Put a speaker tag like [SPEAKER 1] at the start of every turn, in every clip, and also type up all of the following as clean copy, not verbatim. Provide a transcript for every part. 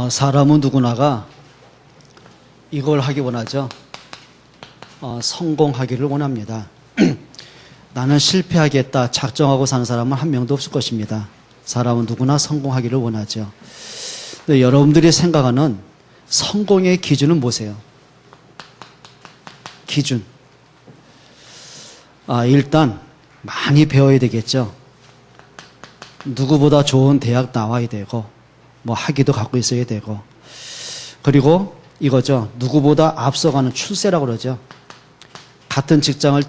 [SPEAKER 1] 사람은 누구나가 이걸 하기 원하죠. 성공하기를 원합니다. 나는 실패하겠다 작정하고 사는 사람은 한 명도 없을 것입니다. 사람은 누구나 성공하기를 원하죠. 근데 여러분들이 생각하는 성공의 기준은 뭐세요? 기준. 일단 많이 배워야 되겠죠. 누구보다 좋은 대학 나와야 되고 뭐 학위도 갖고 있어야 되고, 그리고 이거죠. 누구보다 앞서가는 출세라고 그러죠. 같은 직장을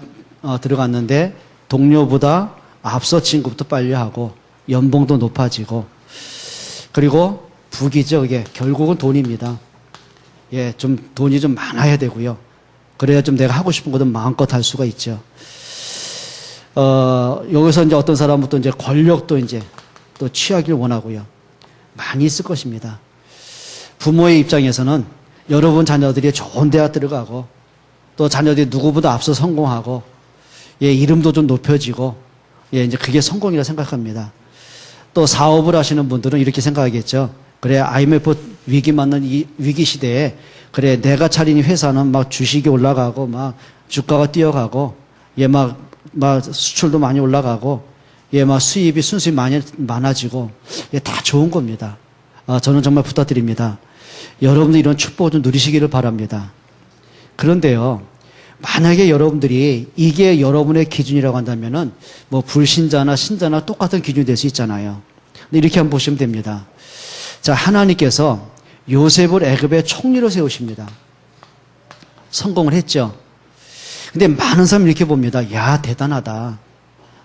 [SPEAKER 1] 들어갔는데 동료보다 앞서 진급도 빨리 하고 연봉도 높아지고, 그리고 부기죠. 이게 결국은 돈입니다. 예, 좀 돈이 좀 많아야 되고요. 그래야 좀 내가 하고 싶은 것도 마음껏 할 수가 있죠. 여기서 이제 어떤 사람은 또 이제 권력도 이제 또 취하길 원하고요. 많이 있을 것입니다. 부모의 입장에서는 여러분 자녀들이 좋은 대학 들어가고 또 자녀들이 누구보다 앞서 성공하고, 예, 이름도 좀 높여지고, 예, 이제 그게 성공이라 생각합니다. 또 사업을 하시는 분들은 이렇게 생각하겠죠. 그래, IMF 위기 맞는 이 위기 시대에 그래, 내가 차린 회사는 막 주식이 올라가고 막 주가가 뛰어가고, 예, 막 수출도 많이 올라가고, 예, 막 수입이 순수히 많아지고, 예, 다 좋은 겁니다. 저는 정말 부탁드립니다. 여러분들 이런 축복을 좀 누리시기를 바랍니다. 그런데요, 만약에 여러분들이 이게 여러분의 기준이라고 한다면은 뭐 불신자나 신자나 똑같은 기준이 될 수 있잖아요. 근데 이렇게 한번 보시면 됩니다. 자, 하나님께서 요셉을 애굽의 총리로 세우십니다. 성공을 했죠. 근데 많은 사람이 이렇게 봅니다. 야, 대단하다.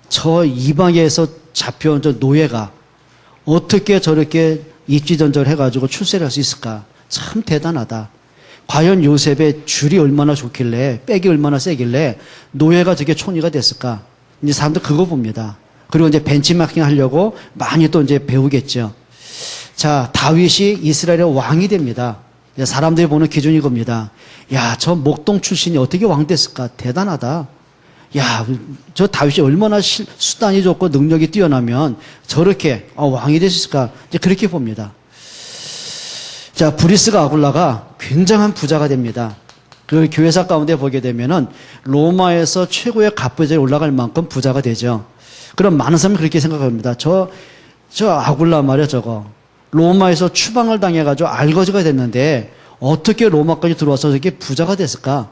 [SPEAKER 1] 저 이방에서 잡혀온 저 노예가 어떻게 저렇게 입지전절 해가지고 출세를 할 수 있을까? 참 대단하다. 과연 요셉의 줄이 얼마나 좋길래, 백이 얼마나 세길래 노예가 저게 총리가 됐을까? 이제 사람들 그거 봅니다. 그리고 이제 벤치마킹 하려고 많이 또 이제 배우겠죠. 자, 다윗이 이스라엘의 왕이 됩니다. 사람들이 보는 기준이 이겁니다. 야, 저 목동 출신이 어떻게 왕 됐을까? 대단하다. 야, 저 다윗이 얼마나 수단이 좋고 능력이 뛰어나면 저렇게 왕이 됐을까? 이제 그렇게 봅니다. 자, 브리스가 아굴라가 굉장한 부자가 됩니다. 그 교회사 가운데 보게 되면은 로마에서 최고의 갑부자에 올라갈 만큼 부자가 되죠. 그럼 많은 사람이 그렇게 생각합니다. 저 아굴라 말이야, 저거. 로마에서 추방을 당해가지고 알거지가 됐는데 어떻게 로마까지 들어와서 저렇게 부자가 됐을까?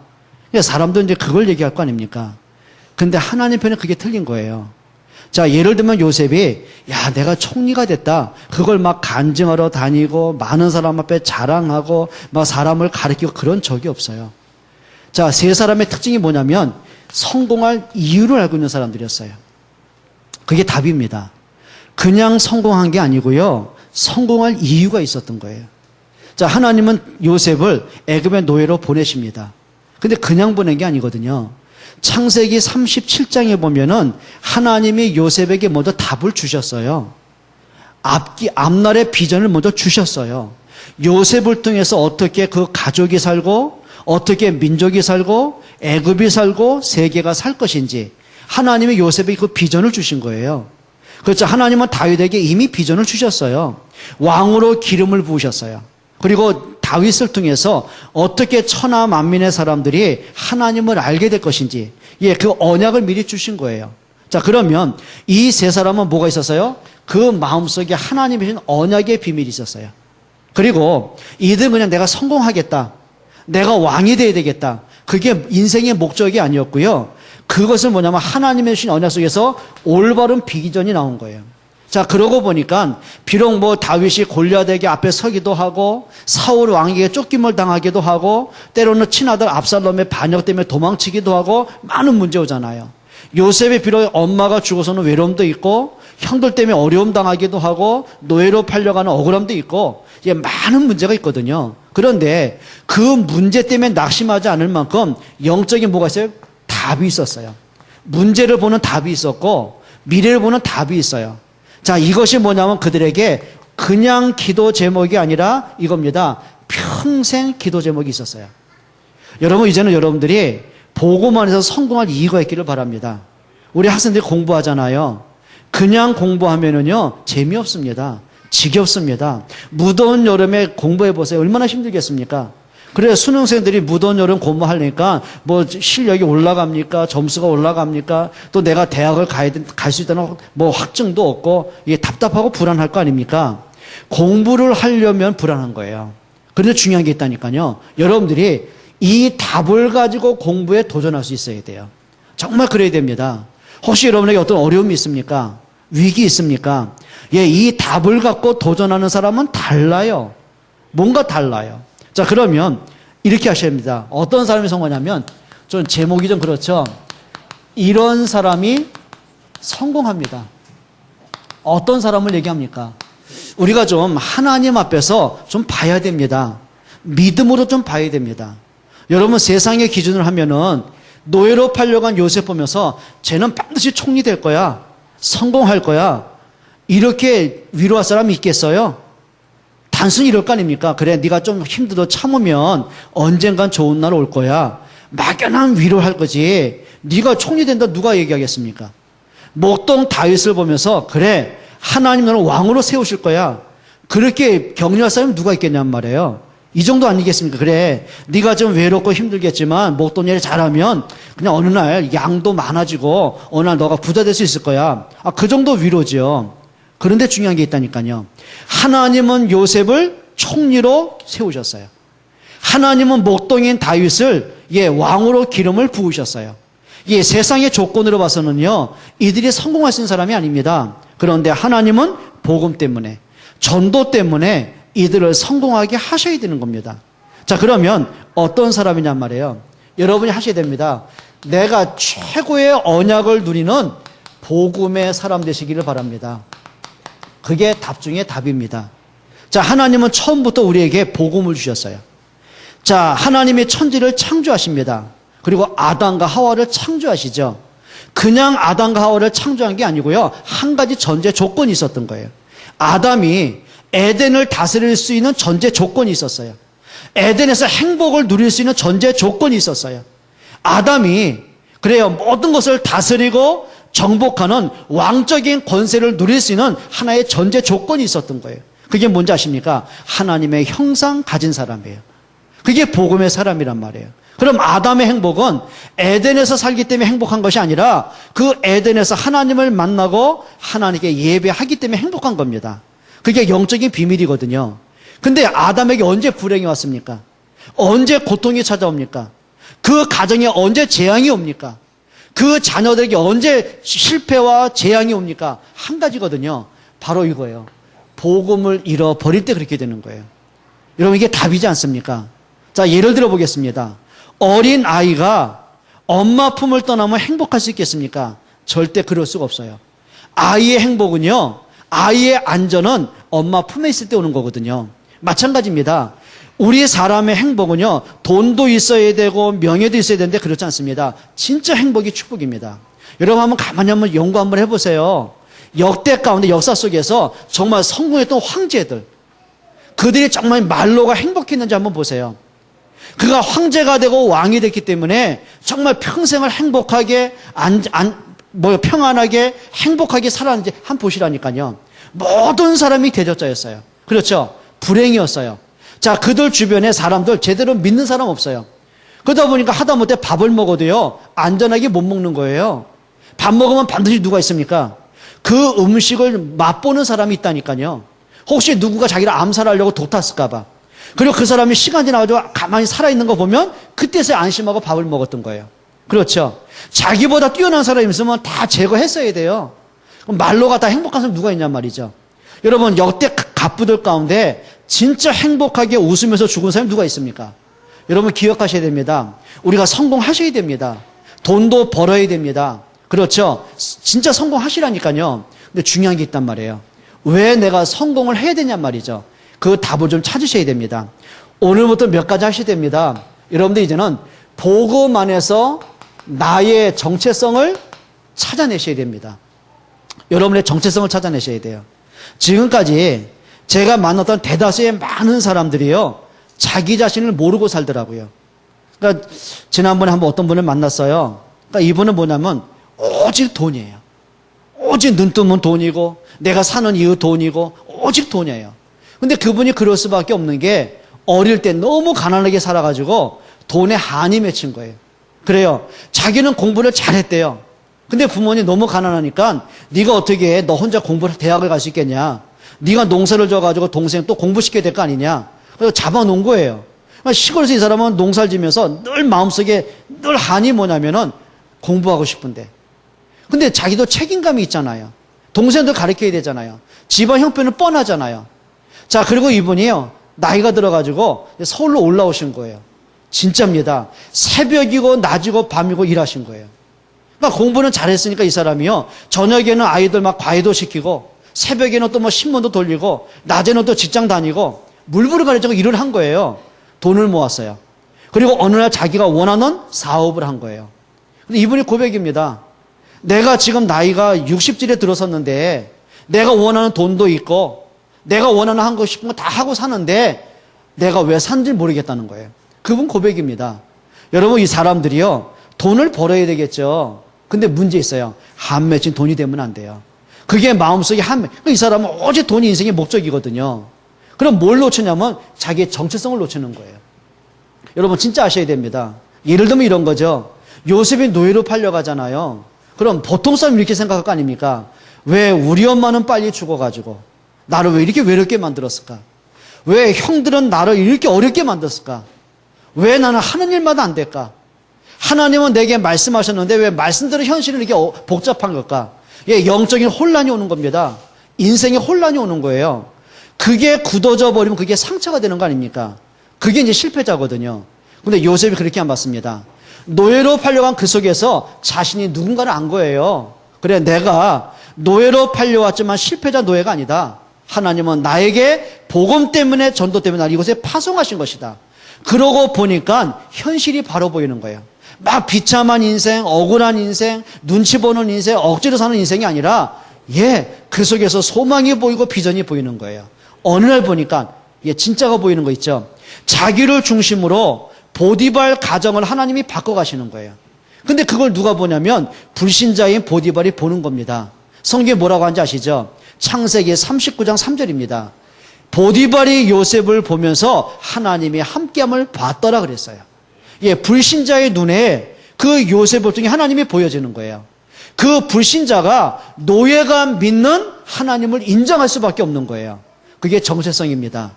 [SPEAKER 1] 사람도 이제 그걸 얘기할 거 아닙니까? 근데 하나님 편에 그게 틀린 거예요. 자, 예를 들면 요셉이, 야, 내가 총리가 됐다. 그걸 막 간증하러 다니고, 많은 사람 앞에 자랑하고, 막 사람을 가르치고 그런 적이 없어요. 자, 세 사람의 특징이 뭐냐면, 성공할 이유를 알고 있는 사람들이었어요. 그게 답입니다. 그냥 성공한 게 아니고요. 성공할 이유가 있었던 거예요. 자, 하나님은 요셉을 애굽의 노예로 보내십니다. 근데 그냥 보낸 게 아니거든요. 창세기 37장에 보면은 하나님이 요셉에게 먼저 답을 주셨어요. 앞날의 비전을 먼저 주셨어요. 요셉을 통해서 어떻게 그 가족이 살고, 어떻게 민족이 살고, 애굽이 살고, 세계가 살 것인지 하나님이 요셉에게 그 비전을 주신 거예요. 그렇죠. 하나님은 다윗에게 이미 비전을 주셨어요. 왕으로 기름을 부으셨어요. 그리고 다윗을 통해서 어떻게 천하 만민의 사람들이 하나님을 알게 될 것인지, 예, 그 언약을 미리 주신 거예요. 자, 그러면 이 세 사람은 뭐가 있었어요? 그 마음속에 하나님이 주신 언약의 비밀이 있었어요. 그리고 이들 그냥 내가 성공하겠다, 내가 왕이 돼야 되겠다, 그게 인생의 목적이 아니었고요. 그것은 뭐냐면 하나님의 주신 언약 속에서 올바른 비전이 나온 거예요. 자, 그러고 보니까 비록 뭐 다윗이 골리앗에게 앞에 서기도 하고 사울 왕에게 쫓김을 당하기도 하고 때로는 친아들 압살롬의 반역 때문에 도망치기도 하고 많은 문제 오잖아요. 요셉이 비록 엄마가 죽어서는 외로움도 있고 형들 때문에 어려움 당하기도 하고 노예로 팔려가는 억울함도 있고, 이게 많은 문제가 있거든요. 그런데 그 문제 때문에 낙심하지 않을 만큼 영적인 뭐가 있어요? 답이 있었어요. 문제를 보는 답이 있었고 미래를 보는 답이 있어요. 자, 이것이 뭐냐면 그들에게 그냥 기도 제목이 아니라 이겁니다. 평생 기도 제목이 있었어요. 여러분, 이제는 여러분들이 보고만 해서 성공할 이유가 있기를 바랍니다. 우리 학생들이 공부하잖아요. 그냥 공부하면은요, 재미없습니다. 지겹습니다. 무더운 여름에 공부해보세요. 얼마나 힘들겠습니까? 그래 수능생들이 무더운 여름 공부하려니까 뭐 실력이 올라갑니까? 점수가 올라갑니까? 또 내가 대학을 갈 수 있다는 뭐 확증도 없고 이게 답답하고 불안할 거 아닙니까? 공부를 하려면 불안한 거예요. 그런데 중요한 게 있다니까요. 여러분들이 이 답을 가지고 공부에 도전할 수 있어야 돼요. 정말 그래야 됩니다. 혹시 여러분에게 어떤 어려움이 있습니까? 위기 있습니까? 예, 이 답을 갖고 도전하는 사람은 달라요. 뭔가 달라요. 자, 그러면 이렇게 하셔야 됩니다. 어떤 사람이 성공하냐면, 좀 제목이 좀 그렇죠. 이런 사람이 성공합니다. 어떤 사람을 얘기합니까? 우리가 좀 하나님 앞에서 좀 봐야 됩니다. 믿음으로 좀 봐야 됩니다. 여러분 세상의 기준을 하면은 노예로 팔려간 요셉 보면서 쟤는 반드시 총리 될 거야. 성공할 거야. 이렇게 위로할 사람이 있겠어요? 단순히 이럴 거 아닙니까? 그래, 네가 좀 힘들어 참으면 언젠간 좋은 날 올 거야. 막연한 위로할 거지. 네가 총리 된다 누가 얘기하겠습니까? 목동 다윗을 보면서 그래, 하나님 너를 왕으로 세우실 거야. 그렇게 격려할 사람이 누가 있겠냔 말이에요. 이 정도 아니겠습니까? 그래, 네가 좀 외롭고 힘들겠지만 목동 일 잘하면 그냥 어느 날 양도 많아지고 어느 날 너가 부자 될 수 있을 거야. 그 정도 위로죠. 그런데 중요한 게 있다니까요. 하나님은 요셉을 총리로 세우셨어요. 하나님은 목동인 다윗을 왕으로 기름을 부으셨어요. 세상의 조건으로 봐서는요, 이들이 성공할 수 있는 사람이 아닙니다. 그런데 하나님은 복음 때문에, 전도 때문에 이들을 성공하게 하셔야 되는 겁니다. 자, 그러면 어떤 사람이냔 말이에요. 여러분이 하셔야 됩니다. 내가 최고의 언약을 누리는 복음의 사람 되시기를 바랍니다. 그게 답 중에 답입니다. 자, 하나님은 처음부터 우리에게 복음을 주셨어요. 자, 하나님이 천지를 창조하십니다. 그리고 아담과 하와를 창조하시죠. 그냥 아담과 하와를 창조한 게 아니고요, 한 가지 전제 조건이 있었던 거예요. 아담이 에덴을 다스릴 수 있는 전제 조건이 있었어요. 에덴에서 행복을 누릴 수 있는 전제 조건이 있었어요. 아담이 그래요, 모든 것을 다스리고 정복하는 왕적인 권세를 누릴 수 있는 하나의 전제 조건이 있었던 거예요. 그게 뭔지 아십니까? 하나님의 형상 가진 사람이에요. 그게 복음의 사람이란 말이에요. 그럼 아담의 행복은 에덴에서 살기 때문에 행복한 것이 아니라 그 에덴에서 하나님을 만나고 하나님께 예배하기 때문에 행복한 겁니다. 그게 영적인 비밀이거든요. 근데 아담에게 언제 불행이 왔습니까? 언제 고통이 찾아옵니까? 그 가정에 언제 재앙이 옵니까? 그 자녀들에게 언제 실패와 재앙이 옵니까? 한 가지거든요. 바로 이거예요. 복음을 잃어버릴 때 그렇게 되는 거예요. 여러분, 이게 답이지 않습니까? 자, 예를 들어 보겠습니다. 어린 아이가 엄마 품을 떠나면 행복할 수 있겠습니까? 절대 그럴 수가 없어요. 아이의 행복은요, 아이의 안전은 엄마 품에 있을 때 오는 거거든요. 마찬가지입니다. 우리 사람의 행복은요, 돈도 있어야 되고 명예도 있어야 되는데 그렇지 않습니다. 진짜 행복이 축복입니다. 여러분 한번 가만히 한번 연구 한번 해보세요. 역대 가운데 역사 속에서 정말 성공했던 황제들, 그들이 정말 말로가 행복했는지 한번 보세요. 그가 황제가 되고 왕이 됐기 때문에 정말 평생을 행복하게 평안하게 행복하게 살았는지 한번 보시라니까요. 모든 사람이 대적자였어요. 그렇죠? 불행이었어요. 자, 그들 주변에 사람들 제대로 믿는 사람 없어요. 그러다 보니까 하다못해 밥을 먹어도요, 안전하게 못 먹는 거예요. 밥 먹으면 반드시 누가 있습니까? 그 음식을 맛보는 사람이 있다니까요. 혹시 누구가 자기를 암살하려고 도탔을까봐. 그리고 그 사람이 시간이 지나가지고 가만히 살아있는 거 보면 그때서야 안심하고 밥을 먹었던 거예요. 그렇죠? 자기보다 뛰어난 사람이 있으면 다 제거했어야 돼요. 그럼 말로가 다 행복한 사람 누가 있냔 말이죠. 여러분, 역대 갑부들 가운데 진짜 행복하게 웃으면서 죽은 사람이 누가 있습니까? 여러분 기억하셔야 됩니다. 우리가 성공하셔야 됩니다. 돈도 벌어야 됩니다. 그렇죠? 진짜 성공하시라니까요. 근데 중요한 게 있단 말이에요. 왜 내가 성공을 해야 되냔 말이죠. 그 답을 좀 찾으셔야 됩니다. 오늘부터 몇 가지 하셔야 됩니다. 여러분들 이제는 복음 안에서 나의 정체성을 찾아내셔야 됩니다. 여러분의 정체성을 찾아내셔야 돼요. 지금까지 제가 만났던 대다수의 많은 사람들이요, 자기 자신을 모르고 살더라고요. 그러니까 지난번에 한번 어떤 분을 만났어요. 그러니까 이분은 뭐냐면 오직 돈이에요. 오직 눈 뜨면 돈이고, 내가 사는 이유 돈이고, 오직 돈이에요. 근데 그분이 그럴 수밖에 없는 게 어릴 때 너무 가난하게 살아가지고 돈에 한이 맺힌 거예요. 그래요. 자기는 공부를 잘했대요. 근데 부모님 너무 가난하니까 네가 어떻게 해? 너 혼자 공부를 대학을 갈 수 있겠냐? 네가 농사를 져가지고 동생 또 공부시켜야 될 거 아니냐? 그래서 잡아놓은 거예요. 그러니까 시골에서 이 사람은 농사를 지면서 늘 마음속에 늘 한이 뭐냐면은 공부하고 싶은데. 근데 자기도 책임감이 있잖아요. 동생들 가르쳐야 되잖아요. 집안 형편은 뻔하잖아요. 자, 그리고 이분이요. 나이가 들어가지고 서울로 올라오신 거예요. 진짜입니다. 새벽이고 낮이고 밤이고 일하신 거예요. 그러니까 공부는 잘했으니까 이 사람이요. 저녁에는 아이들 막 과외도 시키고 새벽에는 또 뭐 신문도 돌리고 낮에는 또 직장 다니고 물부를 가르치고 일을 한 거예요. 돈을 모았어요. 그리고 어느 날 자기가 원하는 사업을 한 거예요. 근데 이분이 고백입니다. 내가 지금 나이가 60쯤에 들어섰는데 내가 원하는 돈도 있고 내가 원하는 하고 싶은 거 다 하고 사는데 내가 왜 산지 모르겠다는 거예요. 그분 고백입니다. 여러분 이 사람들이요. 돈을 벌어야 되겠죠. 근데 문제 있어요. 한 맺힌 돈이 되면 안 돼요. 그게 마음속에 이 사람은 오직 돈이 인생의 목적이거든요. 그럼 뭘 놓치냐면 자기의 정체성을 놓치는 거예요. 여러분 진짜 아셔야 됩니다. 예를 들면 이런 거죠. 요셉이 노예로 팔려가잖아요. 그럼 보통 사람이 이렇게 생각할 거 아닙니까? 왜 우리 엄마는 빨리 죽어가지고 나를 왜 이렇게 외롭게 만들었을까? 왜 형들은 나를 이렇게 어렵게 만들었을까? 왜 나는 하는 일마다 안 될까? 하나님은 내게 말씀하셨는데 왜 말씀대로 현실은 이렇게 복잡한 걸까? 예, 영적인 혼란이 오는 겁니다. 인생의 혼란이 오는 거예요. 그게 굳어져 버리면 그게 상처가 되는 거 아닙니까? 그게 이제 실패자거든요. 근데 요셉이 그렇게 안 봤습니다. 노예로 팔려간 그 속에서 자신이 누군가를 안 거예요. 그래, 내가 노예로 팔려왔지만 실패자 노예가 아니다. 하나님은 나에게 복음 때문에 전도 때문에 나를 이곳에 파송하신 것이다. 그러고 보니까 현실이 바로 보이는 거예요. 막 비참한 인생, 억울한 인생, 눈치 보는 인생, 억지로 사는 인생이 아니라 그 속에서 소망이 보이고 비전이 보이는 거예요. 어느 날 보니까 진짜가 보이는 거 있죠. 자기를 중심으로 보디발 가정을 하나님이 바꿔가시는 거예요. 근데 그걸 누가 보냐면 불신자인 보디발이 보는 겁니다. 성경에 뭐라고 하는지 아시죠? 창세기 39장 3절입니다. 보디발이 요셉을 보면서 하나님이 함께함을 봤더라 그랬어요. 불신자의 눈에 그 요셉을 통해 하나님이 보여지는 거예요. 그 불신자가 노예가 믿는 하나님을 인정할 수밖에 없는 거예요. 그게 정체성입니다.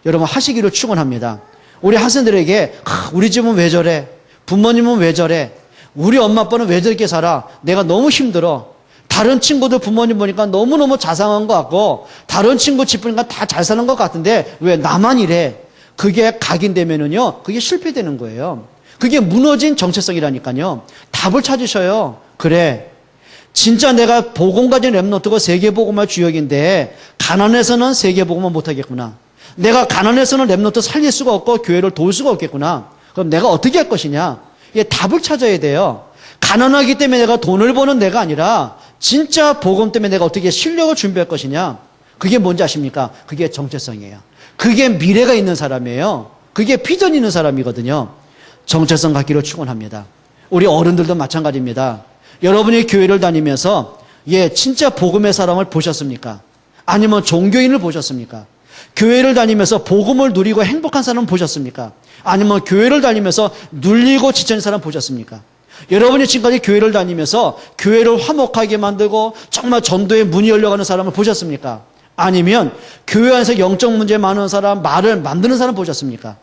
[SPEAKER 1] 여러분 하시기를 축원합니다. 우리 학생들에게 우리 집은 왜 저래? 부모님은 왜 저래? 우리 엄마 아빠는 왜 저렇게 살아? 내가 너무 힘들어. 다른 친구들 부모님 보니까 너무너무 자상한 것 같고 다른 친구 집 보니까 다 잘 사는 것 같은데 왜 나만 이래? 그게 각인되면은요, 그게 실패되는 거예요. 그게 무너진 정체성이라니까요. 답을 찾으셔요. 그래, 진짜 내가 복음 가진 렘넌트고 세계복음화 주역인데 가난해서는 세계복음화 못하겠구나. 내가 가난해서는 렘넌트 살릴 수가 없고 교회를 도울 수가 없겠구나. 그럼 내가 어떻게 할 것이냐? 답을 찾아야 돼요. 가난하기 때문에 내가 돈을 버는 내가 아니라 진짜 복음 때문에 내가 어떻게 실력을 준비할 것이냐? 그게 뭔지 아십니까? 그게 정체성이에요. 그게 미래가 있는 사람이에요. 그게 비전 있는 사람이거든요. 정체성 갖기를 축원합니다. 우리 어른들도 마찬가지입니다. 여러분이 교회를 다니면서 진짜 복음의 사람을 보셨습니까? 아니면 종교인을 보셨습니까? 교회를 다니면서 복음을 누리고 행복한 사람 보셨습니까? 아니면 교회를 다니면서 눌리고 지쳐있는 사람 보셨습니까? 여러분이 지금까지 교회를 다니면서 교회를 화목하게 만들고 정말 전도의 문이 열려가는 사람을 보셨습니까? 아니면 교회 안에서 영적 문제 많은 사람, 말을 만드는 사람 보셨습니까?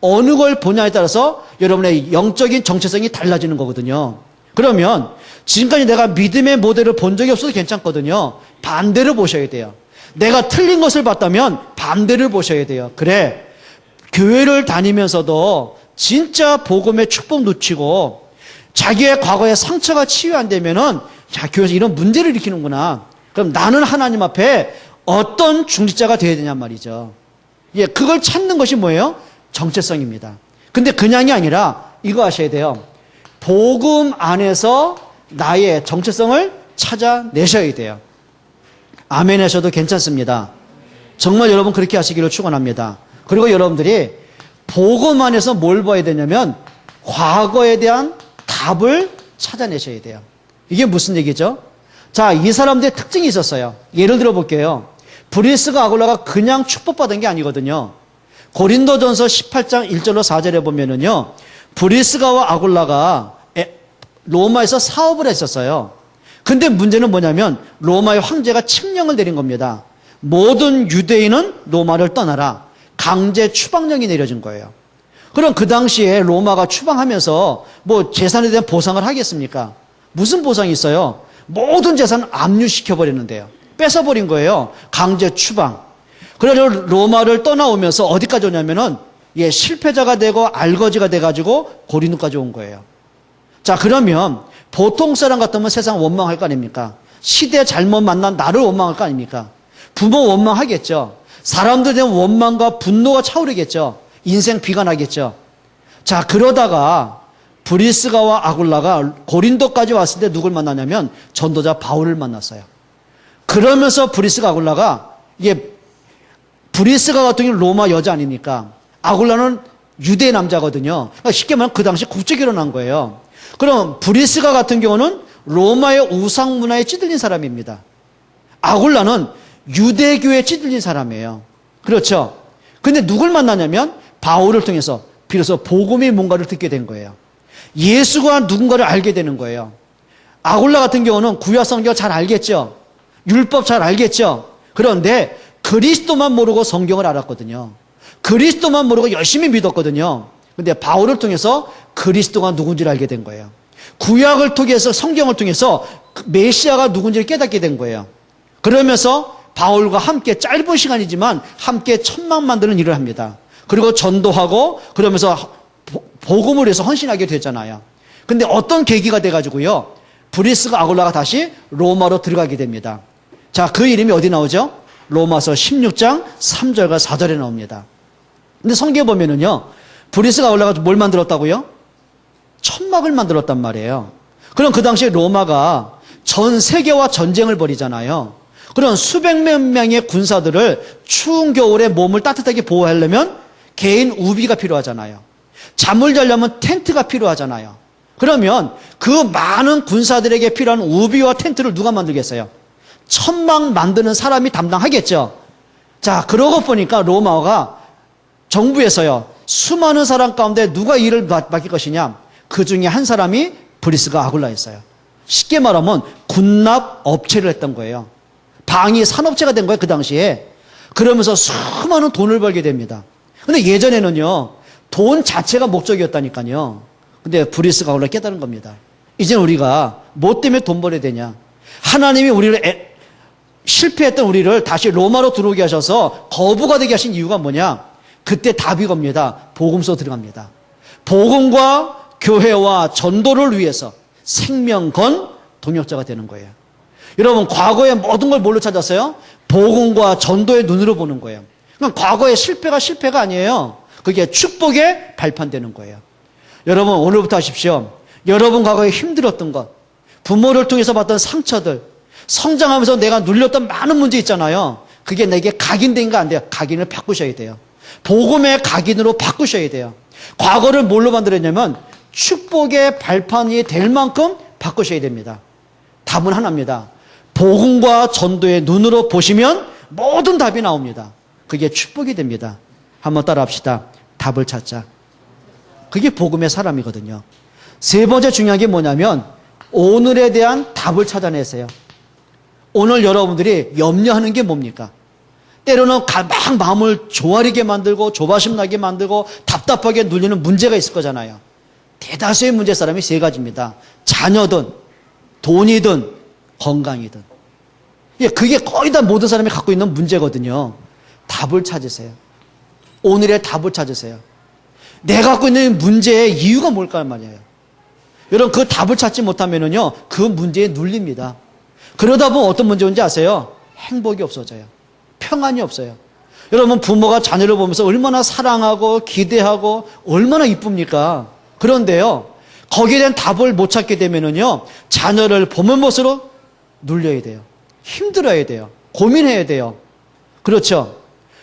[SPEAKER 1] 어느 걸 보냐에 따라서 여러분의 영적인 정체성이 달라지는 거거든요. 그러면 지금까지 내가 믿음의 모델을 본 적이 없어도 괜찮거든요. 반대를 보셔야 돼요. 내가 틀린 것을 봤다면 반대를 보셔야 돼요. 그래, 교회를 다니면서도 진짜 복음의 축복 놓치고 자기의 과거의 상처가 치유 안 되면은 교회에서 이런 문제를 일으키는구나. 그럼 나는 하나님 앞에 어떤 중직자가 되어야 되냔 말이죠. 그걸 찾는 것이 뭐예요? 정체성입니다. 근데 그냥이 아니라 이거 아셔야 돼요. 복음 안에서 나의 정체성을 찾아내셔야 돼요. 아멘 하셔도 괜찮습니다. 정말 여러분 그렇게 하시기를 축원합니다. 그리고 여러분들이 복음 안에서 뭘 봐야 되냐면 과거에 대한 답을 찾아내셔야 돼요. 이게 무슨 얘기죠? 자, 이 사람들의 특징이 있었어요. 예를 들어 볼게요. 브리스가 아굴라가 그냥 축복받은 게 아니거든요. 고린도전서 18장 1절로 4절에 보면은요, 브리스가와 아굴라가 로마에서 사업을 했었어요. 근데 문제는 뭐냐면 로마의 황제가 칙령을 내린 겁니다. 모든 유대인은 로마를 떠나라. 강제 추방령이 내려진 거예요. 그럼 그 당시에 로마가 추방하면서 뭐 재산에 대한 보상을 하겠습니까? 무슨 보상이 있어요? 모든 재산을 압류시켜 버리는데요. 뺏어버린 거예요. 강제 추방. 그래서 로마를 떠나오면서 어디까지 오냐면은 실패자가 되고 알거지가 돼가지고 고린도까지 온 거예요. 자, 그러면 보통 사람 같으면 세상 원망할 거 아닙니까? 시대 잘못 만난 나를 원망할 거 아닙니까? 부모 원망하겠죠. 사람들에 대한 원망과 분노가 차오르겠죠. 인생 비가 나겠죠. 자, 그러다가 브리스가와 아굴라가 고린도까지 왔을 때 누굴 만나냐면 전도자 바울을 만났어요. 그러면서 브리스가 아굴라가 브리스가 같은 경우는 로마 여자 아닙니까? 아굴라는 유대 남자거든요. 그러니까 쉽게 말하면 그 당시 국제 결혼한 거예요. 그럼 브리스가 같은 경우는 로마의 우상 문화에 찌들린 사람입니다. 아굴라는 유대교에 찌들린 사람이에요. 그렇죠? 근데 누굴 만나냐면 바울을 통해서 비로소 복음의 뭔가를 듣게 된 거예요. 예수가 누군가를 알게 되는 거예요. 아굴라 같은 경우는 구약 성경 잘 알겠죠? 율법 잘 알겠죠? 그런데 그리스도만 모르고 성경을 알았거든요. 그리스도만 모르고 열심히 믿었거든요. 근데 바울을 통해서 그리스도가 누군지를 알게 된 거예요. 구약을 통해서 성경을 통해서 메시아가 누군지를 깨닫게 된 거예요. 그러면서 바울과 함께 짧은 시간이지만 함께 천막 만드는 일을 합니다. 그리고 전도하고 그러면서 복음을 위해서 헌신하게 됐잖아요. 근데 어떤 계기가 돼가지고요, 브리스가 아굴라가 다시 로마로 들어가게 됩니다. 자, 그 이름이 어디 나오죠? 로마서 16장 3절과 4절에 나옵니다. 근데 성경에 보면은요, 브리스가 아굴라가 뭘 만들었다고요? 천막을 만들었단 말이에요. 그럼 그 당시에 로마가 전 세계와 전쟁을 벌이잖아요. 그런 수백몇 명의 군사들을 추운 겨울에 몸을 따뜻하게 보호하려면 개인 우비가 필요하잖아요. 잠을 자려면 텐트가 필요하잖아요. 그러면 그 많은 군사들에게 필요한 우비와 텐트를 누가 만들겠어요? 천막 만드는 사람이 담당하겠죠. 자, 그러고 보니까 로마가 정부에서요, 수많은 사람 가운데 누가 일을 맡길 것이냐? 그 중에 한 사람이 브리스가 아굴라였어요. 쉽게 말하면 군납 업체를 했던 거예요. 방위 산업체가 된 거예요, 그 당시에. 그러면서 수많은 돈을 벌게 됩니다. 근데 예전에는요, 돈 자체가 목적이었다니까요. 근데 브리스가 아굴라 깨달은 겁니다. 이제 우리가 뭐 때문에 돈 벌어야 되냐? 하나님이 우리를 실패했던 우리를 다시 로마로 들어오게 하셔서 거부가 되게 하신 이유가 뭐냐? 그때 답이 겁니다. 복음서 들어갑니다. 복음과 교회와 전도를 위해서 생명 건 동역자가 되는 거예요. 여러분, 과거의 모든 걸 뭘로 찾았어요? 복음과 전도의 눈으로 보는 거예요. 그러니까 과거의 실패가 아니에요. 그게 축복의 발판되는 거예요. 여러분, 오늘부터 하십시오. 여러분 과거에 힘들었던 것, 부모를 통해서 받던 상처들, 성장하면서 내가 눌렸던 많은 문제 있잖아요. 그게 내게 각인된 거 안 돼요. 각인을 바꾸셔야 돼요. 복음의 각인으로 바꾸셔야 돼요. 과거를 뭘로 만들었냐면 축복의 발판이 될 만큼 바꾸셔야 됩니다. 답은 하나입니다. 복음과 전도의 눈으로 보시면 모든 답이 나옵니다. 그게 축복이 됩니다. 한번 따라 합시다. 답을 찾자. 그게 복음의 사람이거든요. 세 번째 중요한 게 뭐냐면 오늘에 대한 답을 찾아내세요. 오늘 여러분들이 염려하는 게 뭡니까? 때로는 막 마음을 조아리게 만들고 조바심 나게 만들고 답답하게 눌리는 문제가 있을 거잖아요. 대다수의 문제 사람이 세 가지입니다. 자녀든 돈이든 건강이든. 그게 거의 다 모든 사람이 갖고 있는 문제거든요. 답을 찾으세요. 오늘의 답을 찾으세요. 내가 갖고 있는 문제의 이유가 뭘까 말이에요. 여러분, 그 답을 찾지 못하면은요, 그 문제에 눌립니다. 그러다 보면 어떤 문제인지 아세요? 행복이 없어져요. 평안이 없어요. 여러분, 부모가 자녀를 보면서 얼마나 사랑하고 기대하고 얼마나 이쁩니까? 그런데요, 거기에 대한 답을 못 찾게 되면은요, 자녀를 보는 것으로 눌려야 돼요. 힘들어야 돼요. 고민해야 돼요. 그렇죠?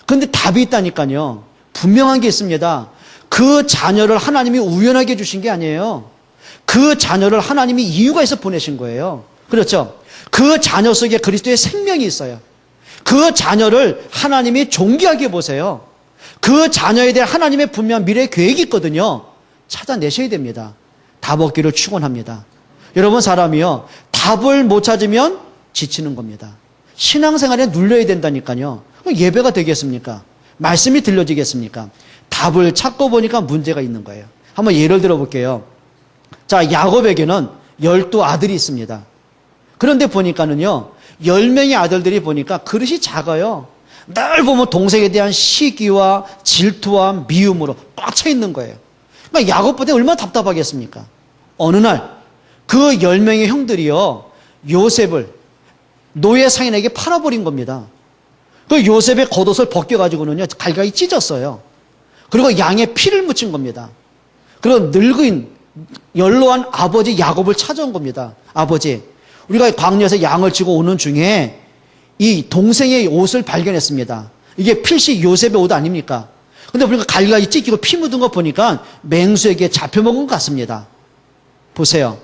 [SPEAKER 1] 근데 답이 있다니까요. 분명한 게 있습니다. 그 자녀를 하나님이 우연하게 주신 게 아니에요. 그 자녀를 하나님이 이유가 있어 보내신 거예요. 그렇죠? 그 자녀 속에 그리스도의 생명이 있어요. 그 자녀를 하나님이 존귀하게 보세요. 그 자녀에 대한 하나님의 분명한 미래 계획이 있거든요. 찾아내셔야 됩니다. 답 얻기를 축원합니다. 여러분, 사람이요, 답을 못 찾으면 지치는 겁니다. 신앙생활에 눌려야 된다니까요. 예배가 되겠습니까? 말씀이 들려지겠습니까? 답을 찾고 보니까 문제가 있는 거예요. 한번 예를 들어 볼게요. 자, 야곱에게는 12아들이 있습니다. 그런데 보니까는요, 10명의 아들들이 보니까 그릇이 작아요. 늘 보면 동생에 대한 시기와 질투와 미움으로 꽉 차 있는 거예요. 그러니까 야곱보다 얼마나 답답하겠습니까? 어느 날 그 10명의 형들이요, 요셉을 노예 상인에게 팔아버린 겁니다. 그 요셉의 겉옷을 벗겨가지고는요, 갈갈이 찢었어요. 그리고 양에 피를 묻힌 겁니다. 그리고 늙은 연로한 아버지 야곱을 찾아온 겁니다. 아버지, 우리가 광야에서 양을 치고 오는 중에 이 동생의 옷을 발견했습니다. 이게 필시 요셉의 옷 아닙니까? 근데 우리가 갈갈이 찢기고 피 묻은 거 보니까 맹수에게 잡혀먹은 것 같습니다. 보세요.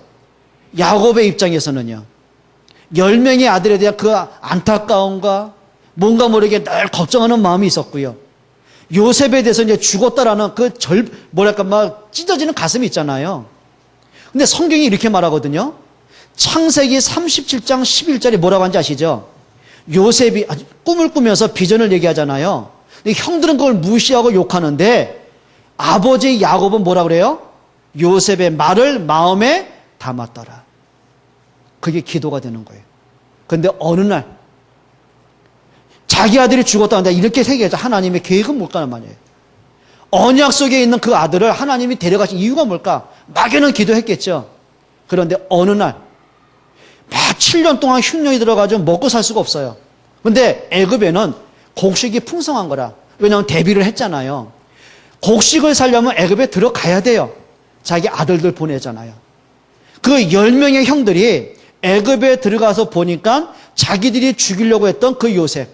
[SPEAKER 1] 야곱의 입장에서는요, 10명의 아들에 대한 그 안타까움과 뭔가 모르게 늘 걱정하는 마음이 있었고요. 요셉에 대해서 이제 죽었다라는 그 뭐랄까, 막 찢어지는 가슴이 있잖아요. 근데 성경이 이렇게 말하거든요. 창세기 37장 11절에 뭐라고 하는지 아시죠? 요셉이 꿈을 꾸면서 비전을 얘기하잖아요. 근데 형들은 그걸 무시하고 욕하는데 아버지 야곱은 뭐라 그래요? 요셉의 말을 마음에 담았더라. 그게 기도가 되는 거예요. 그런데 어느 날 자기 아들이 죽었다는데 이렇게 생각해서 하나님의 계획은 뭘까 말이에요. 언약 속에 있는 그 아들을 하나님이 데려가신 이유가 뭘까? 막연한 기도했겠죠. 그런데 어느 날 막 7년 동안 흉년이 들어가지고 먹고 살 수가 없어요. 근데 애굽에는 곡식이 풍성한 거라. 왜냐하면 대비를 했잖아요. 곡식을 살려면 애굽에 들어가야 돼요. 자기 아들들 보내잖아요. 그 10명의 형들이 애굽에 들어가서 보니까 자기들이 죽이려고 했던 그 요셉,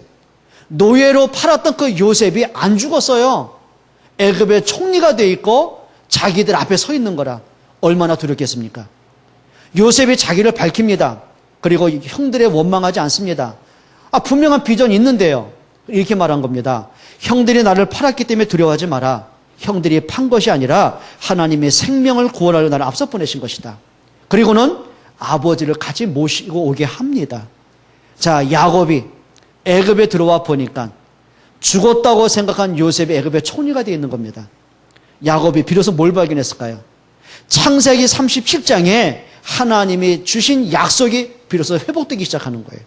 [SPEAKER 1] 노예로 팔았던 그 요셉이 안 죽었어요. 애굽의 총리가 돼 있고 자기들 앞에 서 있는 거라. 얼마나 두렵겠습니까? 요셉이 자기를 밝힙니다. 그리고 형들의 원망하지 않습니다. 분명한 비전이 있는데요. 이렇게 말한 겁니다. 형들이 나를 팔았기 때문에 두려워하지 마라. 형들이 판 것이 아니라 하나님의 생명을 구원하려 나를 앞서 보내신 것이다. 그리고는 아버지를 같이 모시고 오게 합니다. 자, 야곱이 애굽에 들어와 보니까 죽었다고 생각한 요셉이 애굽의 총리가 되어 있는 겁니다. 야곱이 비로소 뭘 발견했을까요? 창세기 37장에 하나님이 주신 약속이 비로소 회복되기 시작하는 거예요.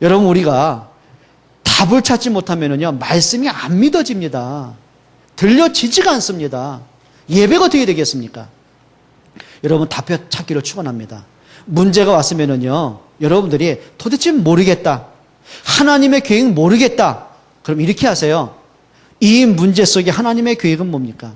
[SPEAKER 1] 여러분, 우리가 답을 찾지 못하면요, 말씀이 안 믿어집니다. 들려지지가 않습니다. 예배가 어떻게 되겠습니까? 여러분, 답 찾기를 축원합니다. 문제가 왔으면요, 여러분들이 도대체 모르겠다, 하나님의 계획 모르겠다, 그럼 이렇게 하세요. 이 문제 속에 하나님의 계획은 뭡니까?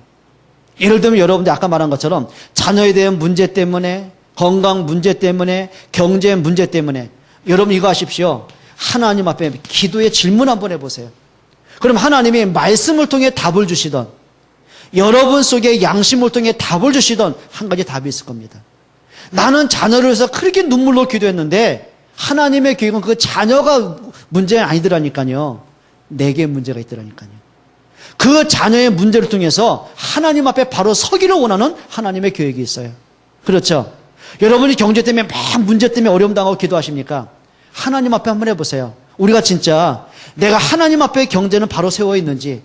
[SPEAKER 1] 예를 들면 여러분들 아까 말한 것처럼 자녀에 대한 문제 때문에, 건강 문제 때문에, 경제 문제 때문에, 여러분 이거 하십시오. 하나님 앞에 기도의 질문 한번 해보세요. 그럼 하나님이 말씀을 통해 답을 주시던, 여러분 속에 양심을 통해 답을 주시던 한 가지 답이 있을 겁니다. 나는 자녀를 위해서 그렇게 눈물로 기도했는데 하나님의 계획은 그 자녀가 문제가 아니더라니까요. 내게 문제가 있더라니까요. 그 자녀의 문제를 통해서 하나님 앞에 바로 서기를 원하는 하나님의 계획이 있어요. 그렇죠? 여러분이 경제 때문에 막 문제 때문에 어려움 당하고 기도하십니까? 하나님 앞에 한번 해보세요. 우리가 진짜 내가 하나님 앞에 경제는 바로 세워 있는지,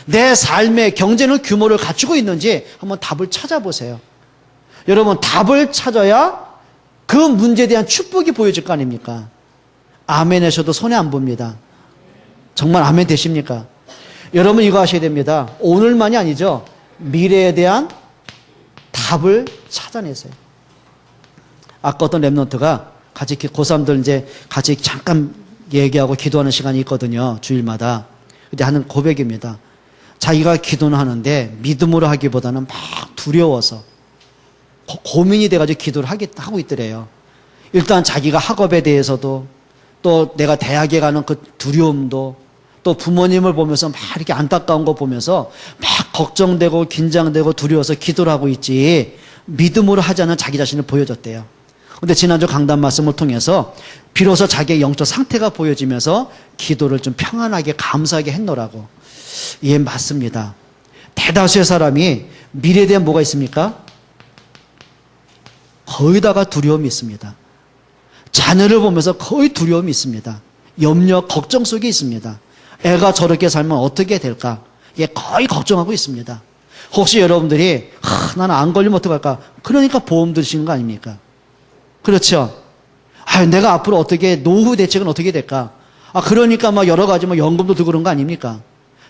[SPEAKER 1] 내 삶의 경제는 규모를 갖추고 있는지 한번 답을 찾아보세요. 여러분, 답을 찾아야 그 문제에 대한 축복이 보여질 거 아닙니까? 아멘 하셔도 손해 안 봅니다. 정말 아멘 되십니까? 여러분 이거 하셔야 됩니다. 오늘만이 아니죠. 미래에 대한 답을 찾아내세요. 아까 어떤 랩런트가 같이 고3들 이제 같이 잠깐 얘기하고 기도하는 시간이 있거든요. 주일마다. 근데 하는 고백입니다. 자기가 기도는 하는데 믿음으로 하기보다는 막 두려워서 고민이 돼가지고 기도를 하고 있더래요. 일단 자기가 학업에 대해서도, 또 내가 대학에 가는 그 두려움도, 또 부모님을 보면서 막 이렇게 안타까운 거 보면서 막 걱정되고 긴장되고 두려워서 기도를 하고 있지 믿음으로 하지 않는 자기 자신을 보여줬대요. 근데 지난주 강단 말씀을 통해서 비로소 자기의 영적 상태가 보여지면서 기도를 좀 평안하게 감사하게 했노라고. 예, 맞습니다. 대다수의 사람이 미래에 대한 뭐가 있습니까? 거의 다가 두려움이 있습니다. 자녀를 보면서 거의 두려움이 있습니다. 염려, 걱정 속에 있습니다. 애가 저렇게 살면 어떻게 될까? 예, 거의 걱정하고 있습니다. 혹시 여러분들이 나는 안 걸리면 어떡할까? 그러니까 보험 드시는 거 아닙니까? 그렇죠? 내가 앞으로 어떻게 노후 대책은 어떻게 될까? 그러니까 막 여러 가지 연금도 들고 그런 거 아닙니까?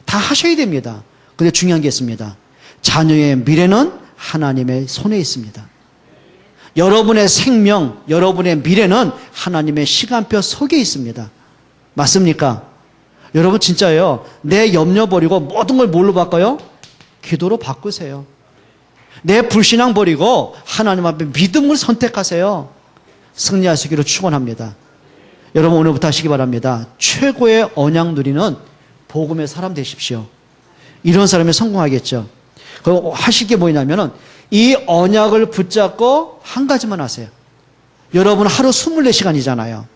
[SPEAKER 1] 다 하셔야 됩니다. 근데 중요한 게 있습니다. 자녀의 미래는 하나님의 손에 있습니다. 여러분의 생명, 여러분의 미래는 하나님의 시간표 속에 있습니다. 맞습니까? 여러분 진짜예요. 내 염려 버리고 모든 걸 뭘로 바꿔요? 기도로 바꾸세요. 내 불신앙 버리고 하나님 앞에 믿음을 선택하세요. 승리하시기를 축원합니다. 여러분 오늘부터 하시기 바랍니다. 최고의 언약 누리는 복음의 사람 되십시오. 이런 사람이 성공하겠죠. 그리고 하실 게 뭐냐면은 이 언약을 붙잡고 한 가지만 하세요. 여러분 하루 24시간이잖아요.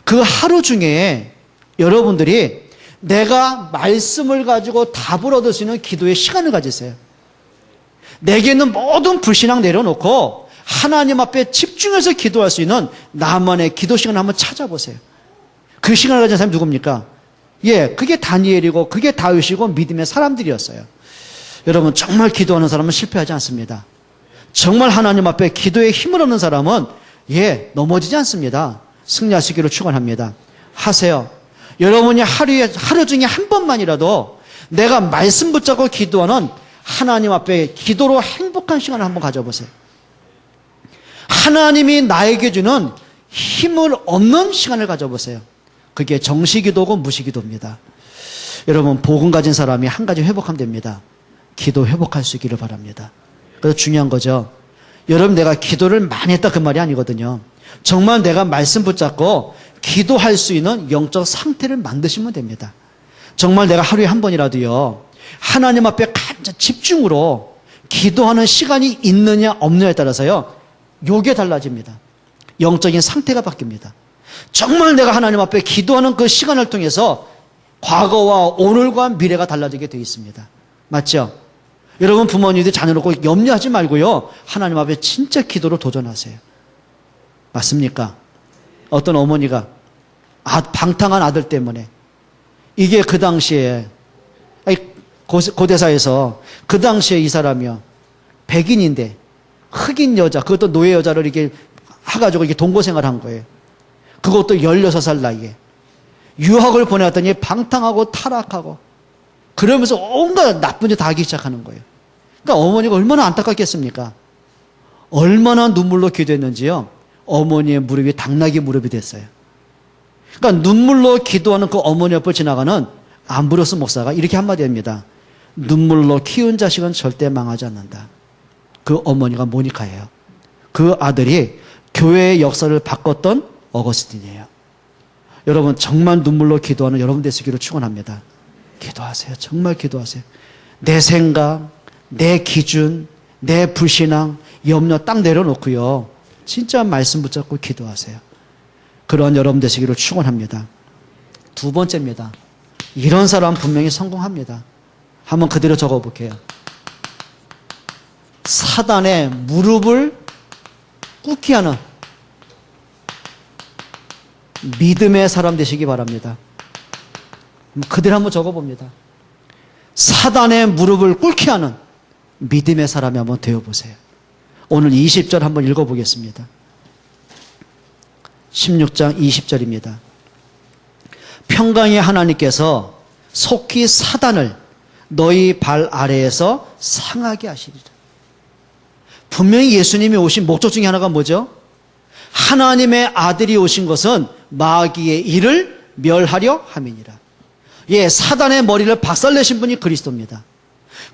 [SPEAKER 1] 그 하루 중에 여러분들이 내가 말씀을 가지고 답을 얻을 수 있는 기도의 시간을 가지세요. 내게 있는 모든 불신앙 내려놓고 하나님 앞에 집중해서 기도할 수 있는 나만의 기도 시간을 한번 찾아보세요. 그 시간을 가진 사람이 누굽니까? 예, 그게 다니엘이고 그게 다윗이고 믿음의 사람들이었어요. 여러분 정말 기도하는 사람은 실패하지 않습니다. 정말 하나님 앞에 기도의 힘을 얻는 사람은 넘어지지 않습니다. 승리하시기를 축원합니다. 하세요. 여러분이 하루 중에 한 번만이라도 내가 말씀 붙잡고 기도하는 하나님 앞에 기도로 행복한 시간을 한번 가져보세요. 하나님이 나에게 주는 힘을 얻는 시간을 가져보세요. 그게 정시기도고 무시기도입니다. 여러분 복음 가진 사람이 한 가지 회복하면 됩니다. 기도 회복할 수 있기를 바랍니다. 그래서 중요한 거죠. 여러분 내가 기도를 많이 했다 그 말이 아니거든요. 정말 내가 말씀 붙잡고 기도할 수 있는 영적 상태를 만드시면 됩니다. 정말 내가 하루에 한 번이라도요 하나님 앞에 간절 집중으로 기도하는 시간이 있느냐 없느냐에 따라서요 요게 달라집니다. 영적인 상태가 바뀝니다. 정말 내가 하나님 앞에 기도하는 그 시간을 통해서 과거와 오늘과 미래가 달라지게 되어 있습니다. 맞죠? 여러분 부모님들 자녀 놓고 염려하지 말고요 하나님 앞에 진짜 기도로 도전하세요. 맞습니까? 어떤 어머니가 방탕한 아들 때문에 이게 그 당시에 고대사에서 그 당시에 이 사람이요 백인인데 흑인 여자 그것도 노예 여자를 이렇게 해가지고 이게 동거생활을 한 거예요. 그것도 16살 나이에 유학을 보내왔더니 방탕하고 타락하고 그러면서 온갖 나쁜 짓 다 하기 시작하는 거예요. 그러니까 어머니가 얼마나 안타깝겠습니까? 얼마나 눈물로 기도했는지요. 어머니의 무릎이 당나귀 무릎이 됐어요. 그러니까 눈물로 기도하는 그 어머니 옆을 지나가는 암브로스 목사가 이렇게 한마디 합니다. 눈물로 키운 자식은 절대 망하지 않는다. 그 어머니가 모니카예요. 그 아들이 교회의 역사를 바꿨던 어거스틴이에요. 여러분 정말 눈물로 기도하는 여러분 되시기를 축원합니다. 기도하세요. 정말 기도하세요. 내 생각, 내 기준, 내 불신앙, 염려 딱 내려놓고요. 진짜 말씀 붙잡고 기도하세요. 그런 여러분 되시기를 축원합니다. 두 번째입니다. 이런 사람 분명히 성공합니다. 한번 그대로 적어볼게요. 사단의 무릎을 꿇게 하는 믿음의 사람 되시기 바랍니다. 그대로 한번 적어봅니다. 사단의 무릎을 꿇게 하는 믿음의 사람이 한번 되어보세요. 오늘 20절 한번 읽어보겠습니다. 16장 20절입니다. 평강의 하나님께서 속히 사단을 너희 발 아래에서 상하게 하시리라. 분명히 예수님이 오신 목적 중에 하나가 뭐죠? 하나님의 아들이 오신 것은 마귀의 일을 멸하려 함이니라. 예, 사단의 머리를 박살내신 분이 그리스도입니다.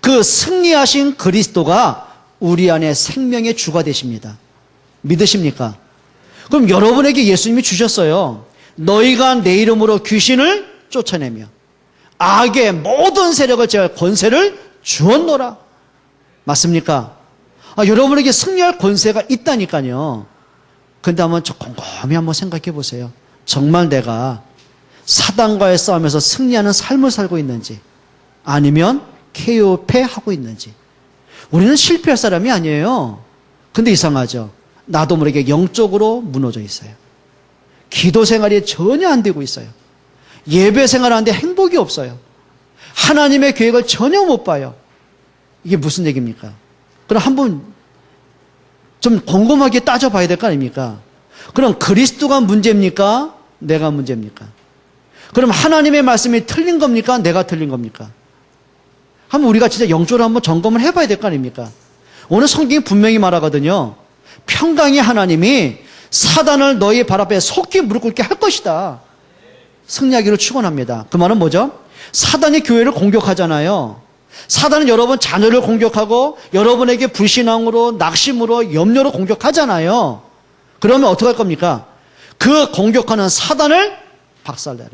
[SPEAKER 1] 그 승리하신 그리스도가 우리 안에 생명의 주가 되십니다. 믿으십니까? 그럼 여러분에게 예수님이 주셨어요. 너희가 내 이름으로 귀신을 쫓아내며 악의 모든 세력을 제할 권세를 주었노라. 맞습니까? 여러분에게 승리할 권세가 있다니까요. 근데 곰곰이 한번 생각해 보세요. 정말 내가 사단과의 싸움에서 승리하는 삶을 살고 있는지 아니면 KO패하고 있는지. 우리는 실패할 사람이 아니에요. 근데 이상하죠. 나도 모르게 영적으로 무너져 있어요. 기도 생활이 전혀 안 되고 있어요. 예배 생활하는데 행복이 없어요. 하나님의 계획을 전혀 못 봐요. 이게 무슨 얘기입니까? 그럼 한번 좀 곰곰하게 따져봐야 될 거 아닙니까? 그럼 그리스도가 문제입니까? 내가 문제입니까? 그럼 하나님의 말씀이 틀린 겁니까? 내가 틀린 겁니까? 한번 우리가 진짜 영적으로 한번 점검을 해봐야 될 거 아닙니까? 오늘 성경이 분명히 말하거든요. 평강의 하나님이 사단을 너희 발 앞에 속히 무릎 꿇게 할 것이다. 승리하기로 축원합니다. 그 말은 뭐죠? 사단이 교회를 공격하잖아요. 사단은 여러분 자녀를 공격하고 여러분에게 불신앙으로 낙심으로 염려로 공격하잖아요. 그러면 어떻게 할 겁니까? 그 공격하는 사단을 박살내라.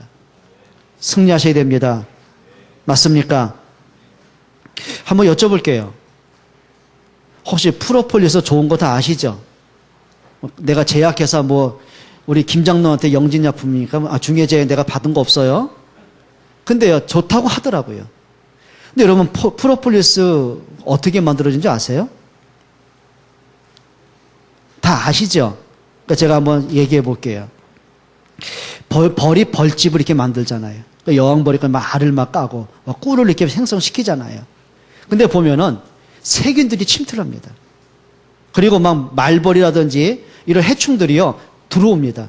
[SPEAKER 1] 승리하셔야 됩니다. 맞습니까? 한번 여쭤볼게요. 혹시 프로폴리스 좋은 거 다 아시죠? 내가 제약회사 우리 김장로한테 영진약품이니까 중해제 내가 받은 거 없어요? 근데요 좋다고 하더라고요. 근데 여러분 프로폴리스 어떻게 만들어진지 아세요? 다 아시죠? 그러니까 제가 한번 얘기해 볼게요. 벌이 벌집을 이렇게 만들잖아요. 여왕벌이가 막 알을 막 까고 막 꿀을 이렇게 생성시키잖아요. 근데 보면은 세균들이 침투를 합니다. 그리고 막 말벌이라든지 이런 해충들이요 들어옵니다.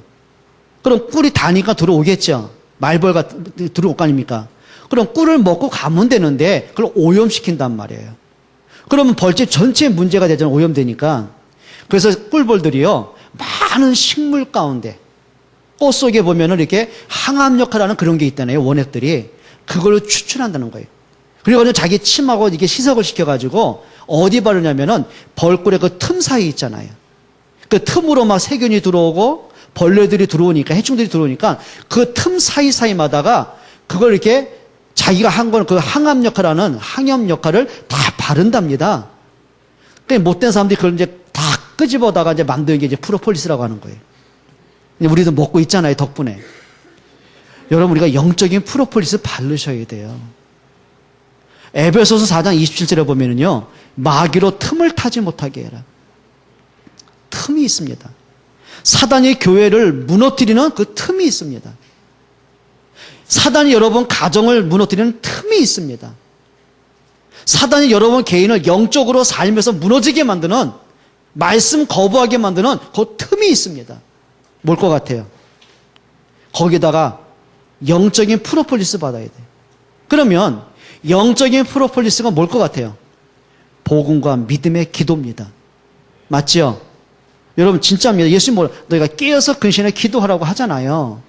[SPEAKER 1] 그럼 꿀이 다니까 들어오겠죠. 말벌가 들어올 거 아닙니까? 그럼 꿀을 먹고 가면 되는데 그걸 오염시킨단 말이에요. 그러면 벌집 전체에 문제가 되잖아요. 오염되니까. 그래서 꿀벌들이요 많은 식물 가운데 꽃 속에 보면은 이렇게 항암 역할하는 그런 게 있다네요. 원액들이 그걸 추출한다는 거예요. 그리고 자기 침하고 이게 희석을 시켜가지고 어디 바르냐면은 벌꿀의 그 틈 사이 있잖아요. 그 틈으로 막 세균이 들어오고 벌레들이 들어오니까 해충들이 들어오니까 그 틈 사이사이마다가 그걸 이렇게 자기가 한 건 그 항암 역할하는 항염 역할을 다 바른답니다. 그러니까 못된 사람들이 그걸 이제 다 끄집어다가 이제 만드는 게 이제 프로폴리스라고 하는 거예요. 우리도 먹고 있잖아요, 덕분에. 여러분, 우리가 영적인 프로폴리스 바르셔야 돼요. 에베소서 4장 27절에 보면은요, 마귀로 틈을 타지 못하게 해라. 틈이 있습니다. 사단이 교회를 무너뜨리는 그 틈이 있습니다. 사단이 여러분 가정을 무너뜨리는 틈이 있습니다. 사단이 여러분 개인을 영적으로 살면서 무너지게 만드는, 말씀 거부하게 만드는 그 틈이 있습니다. 뭘 것 같아요? 거기다가 영적인 프로폴리스 받아야 돼요. 그러면 영적인 프로폴리스가 뭘 것 같아요? 복음과 믿음의 기도입니다. 맞죠? 여러분 진짜입니다. 예수님 너희가 깨어서 근신에 기도하라고 하잖아요.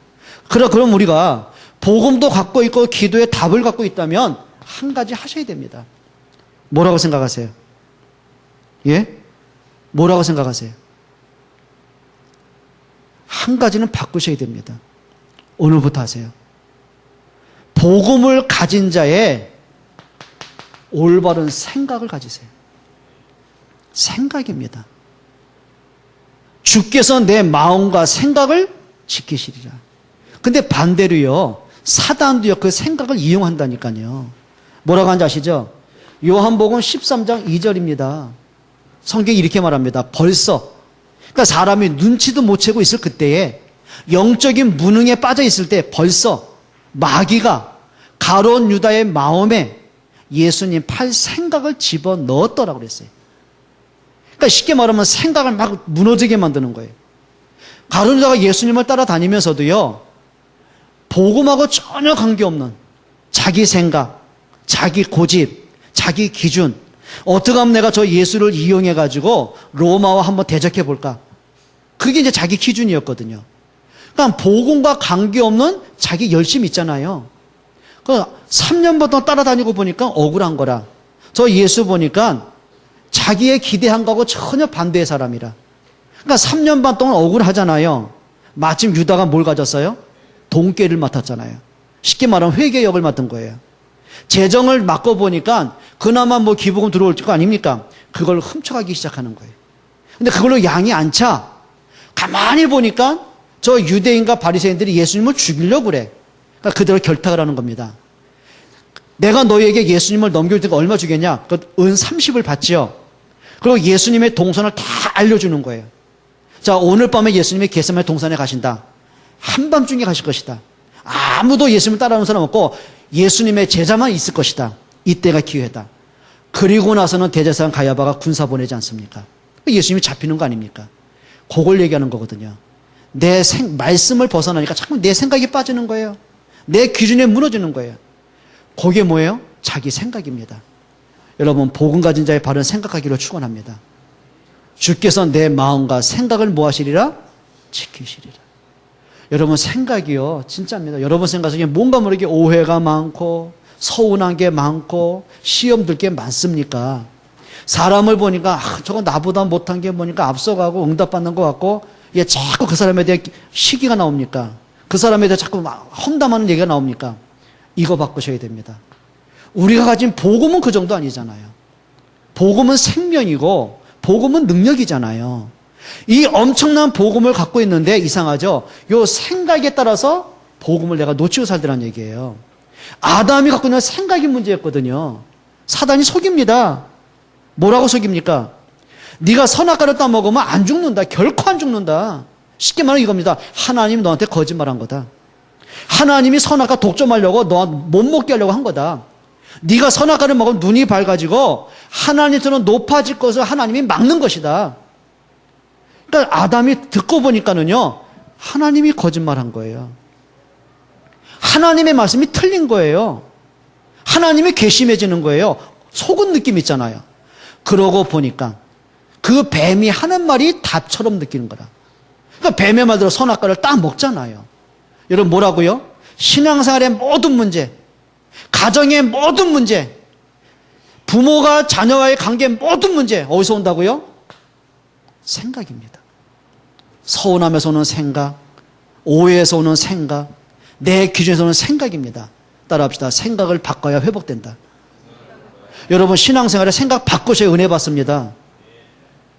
[SPEAKER 1] 그럼 우리가 복음도 갖고 있고 기도의 답을 갖고 있다면 한 가지 하셔야 됩니다. 뭐라고 생각하세요? 예? 뭐라고 생각하세요? 한 가지는 바꾸셔야 됩니다. 오늘부터 하세요. 복음을 가진 자의 올바른 생각을 가지세요. 생각입니다. 주께서 내 마음과 생각을 지키시리라. 근데 반대로요, 사단도요, 그 생각을 이용한다니까요. 뭐라고 하는지 아시죠? 요한복음 13장 2절입니다. 성경이 이렇게 말합니다. 벌써, 그러니까 사람이 눈치도 못 채고 있을 그때에, 영적인 무능에 빠져 있을 때 벌써 마귀가 가룟 유다의 마음에 예수님 팔 생각을 집어넣었더라고 그랬어요. 그러니까 쉽게 말하면 생각을 막 무너지게 만드는 거예요. 가룟 유다가 예수님을 따라다니면서도요, 복음하고 전혀 관계없는 자기 생각, 자기 고집, 자기 기준, 어떻게 하면 내가 저 예수를 이용해가지고 로마와 한번 대적해 볼까? 그게 이제 자기 기준이었거든요. 그러니까 복음과 관계없는 자기 열심이 있잖아요. 그 3년 동안 따라다니고 보니까 억울한 거라. 저 예수 보니까 자기의 기대한 거하고 전혀 반대의 사람이라. 그러니까 3년 반 동안 억울하잖아요. 마침 유다가 뭘 가졌어요? 돈깨를 맡았잖아요. 쉽게 말하면 회계 역을 맡은 거예요. 재정을 맡고 보니까 그나마 뭐 기부금 들어올 거 아닙니까? 그걸 훔쳐가기 시작하는 거예요. 근데 그걸로 양이 안 차. 가만히 보니까 저 유대인과 바리새인들이 예수님을 죽이려고 그래. 그러니까 그대로 결탁을 하는 겁니다. 내가 너희에게 예수님을 넘겨줄 테니까 얼마 주겠냐? 은 30을 받지요. 그리고 예수님의 동선을 다 알려주는 거예요. 자, 오늘 밤에 예수님이 겟세마네 동산에 가신다. 한밤중에 가실 것이다. 아무도 예수님을 따라오는 사람 없고 예수님의 제자만 있을 것이다. 이때가 기회다. 그리고 나서는 대제사장 가야바가 군사 보내지 않습니까? 예수님이 잡히는 거 아닙니까? 그걸 얘기하는 거거든요. 말씀을 벗어나니까 자꾸 내 생각이 빠지는 거예요. 내 기준에 무너지는 거예요. 그게 뭐예요? 자기 생각입니다. 여러분, 복음 가진 자의 바른 생각하기를 축원합니다. 주께서 내 마음과 생각을 뭐 하시리라? 지키시리라. 여러분, 생각이요, 진짜입니다. 여러분 생각 속에 뭔가 모르게 오해가 많고 서운한 게 많고 시험 들 게 많습니까? 사람을 보니까 저거 나보다 못한 게 뭐니까 앞서가고 응답받는 것 같고 자꾸 그 사람에 대해 시기가 나옵니까? 그 사람에 대해 자꾸 험담하는 얘기가 나옵니까? 이거 바꾸셔야 됩니다. 우리가 가진 복음은 그 정도 아니잖아요. 복음은 생명이고 복음은 능력이잖아요. 이 엄청난 복음을 갖고 있는데 이상하죠? 요 생각에 따라서 복음을 내가 놓치고 살더란 얘기예요. 아담이 갖고 있는 생각이 문제였거든요. 사단이 속입니다. 뭐라고 속입니까? 네가 선악과를 따먹으면 안 죽는다. 결코 안 죽는다. 쉽게 말하면 이겁니다. 하나님이 너한테 거짓말한 거다. 하나님이 선악과 독점하려고 너 못 먹게 하려고 한 거다. 네가 선악과를 먹으면 눈이 밝아지고 하나님처럼 높아질 것을 하나님이 막는 것이다. 그러니까 아담이 듣고 보니까는요, 하나님이 거짓말한 거예요. 하나님의 말씀이 틀린 거예요. 하나님이 괘씸해지는 거예요. 속은 느낌 있잖아요. 그러고 보니까 그 뱀이 하는 말이 답처럼 느끼는 거라. 그러니까 뱀의 말대로 선악과를 딱 먹잖아요. 여러분, 뭐라고요? 신앙생활의 모든 문제, 가정의 모든 문제, 부모가 자녀와의 관계의 모든 문제, 어디서 온다고요? 생각입니다. 서운함에서 오는 생각, 오해에서 오는 생각, 내 기준에서 오는 생각입니다. 따라합시다. 생각을 바꿔야 회복된다. 여러분, 신앙생활에 생각 바꾸셔야 은혜 받습니다.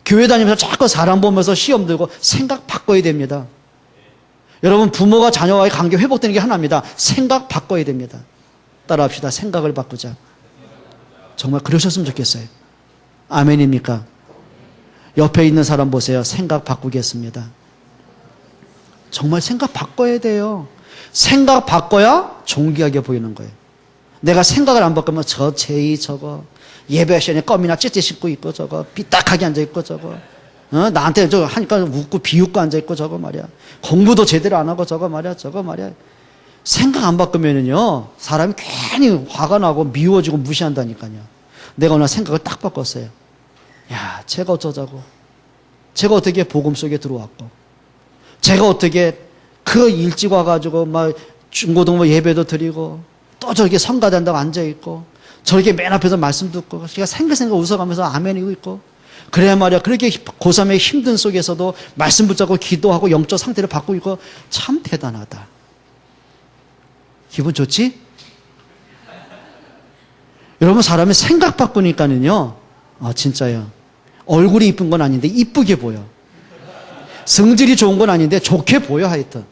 [SPEAKER 1] 교회 다니면서 자꾸 사람 보면서 시험 들고 생각 바꿔야 됩니다. 여러분, 부모가 자녀와의 관계 회복되는 게 하나입니다. 생각 바꿔야 됩니다. 따라합시다. 생각을 바꾸자. 정말 그러셨으면 좋겠어요. 아멘입니까? 옆에 있는 사람 보세요. 생각 바꾸겠습니다. 정말 생각 바꿔야 돼요. 생각 바꿔야 존귀하게 보이는 거예요. 내가 생각을 안 바꾸면 저 제이 저거 예배 시간에 껌이나 찌찌 씹고 있고 저거 삐딱하게 앉아있고 저거 나한테 저 하니까 웃고 비웃고 앉아있고 저거 말이야. 공부도 제대로 안 하고 저거 말이야. 생각 안 바꾸면은요, 사람이 괜히 화가 나고 미워지고 무시한다니까요. 내가 오늘 생각을 딱 바꿨어요. 야, 제가 어쩌자고. 제가 어떻게 복음 속에 들어왔고. 제가 어떻게 그 일찍 와가지고 막 중고등부 예배도 드리고 또 저렇게 성가된다고 앉아있고 저렇게 맨 앞에서 말씀 듣고 제가 생각생각 웃어가면서 아멘이고 있고 그래 말이야. 그렇게 고3의 힘든 속에서도 말씀 붙잡고 기도하고 영적 상태를 바꾸고 있고 참 대단하다. 기분 좋지? 여러분, 사람이 생각 바꾸니까는요, 진짜요. 얼굴이 이쁜 건 아닌데 이쁘게 보여. 성질이 좋은 건 아닌데 좋게 보여. 하여튼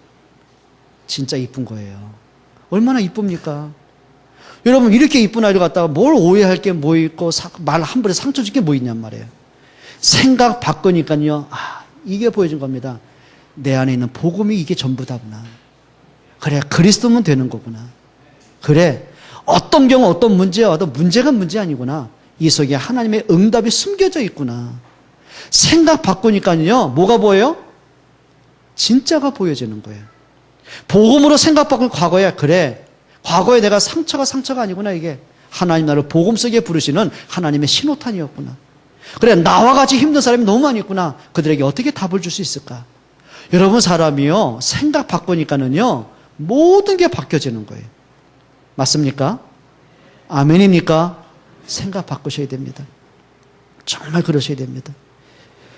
[SPEAKER 1] 진짜 이쁜 거예요. 얼마나 이쁩니까? 여러분, 이렇게 이쁜 아이를 갖다가 뭘 오해할 게 뭐 있고 말 한 번에 상처 줄 게 뭐 있냔 말이에요. 생각 바꾸니까요, 이게 보여준 겁니다. 내 안에 있는 복음이 이게 전부다구나. 그래, 그리스도면 되는 거구나. 그래, 어떤 경우 어떤 문제야 와도 문제가 문제 아니구나. 이 속에 하나님의 응답이 숨겨져 있구나. 생각 바꾸니까요, 뭐가 보여요? 진짜가 보여지는 거예요. 복음으로 생각 바꾼 과거야. 그래, 과거에 내가 상처가 아니구나. 이게 하나님 나를 복음 속에 부르시는 하나님의 신호탄이었구나. 그래, 나와 같이 힘든 사람이 너무 많이 있구나. 그들에게 어떻게 답을 줄 수 있을까? 여러분, 사람이요, 생각 바꾸니까는요, 모든 게 바뀌어지는 거예요. 맞습니까? 아멘입니까? 생각 바꾸셔야 됩니다. 정말 그러셔야 됩니다.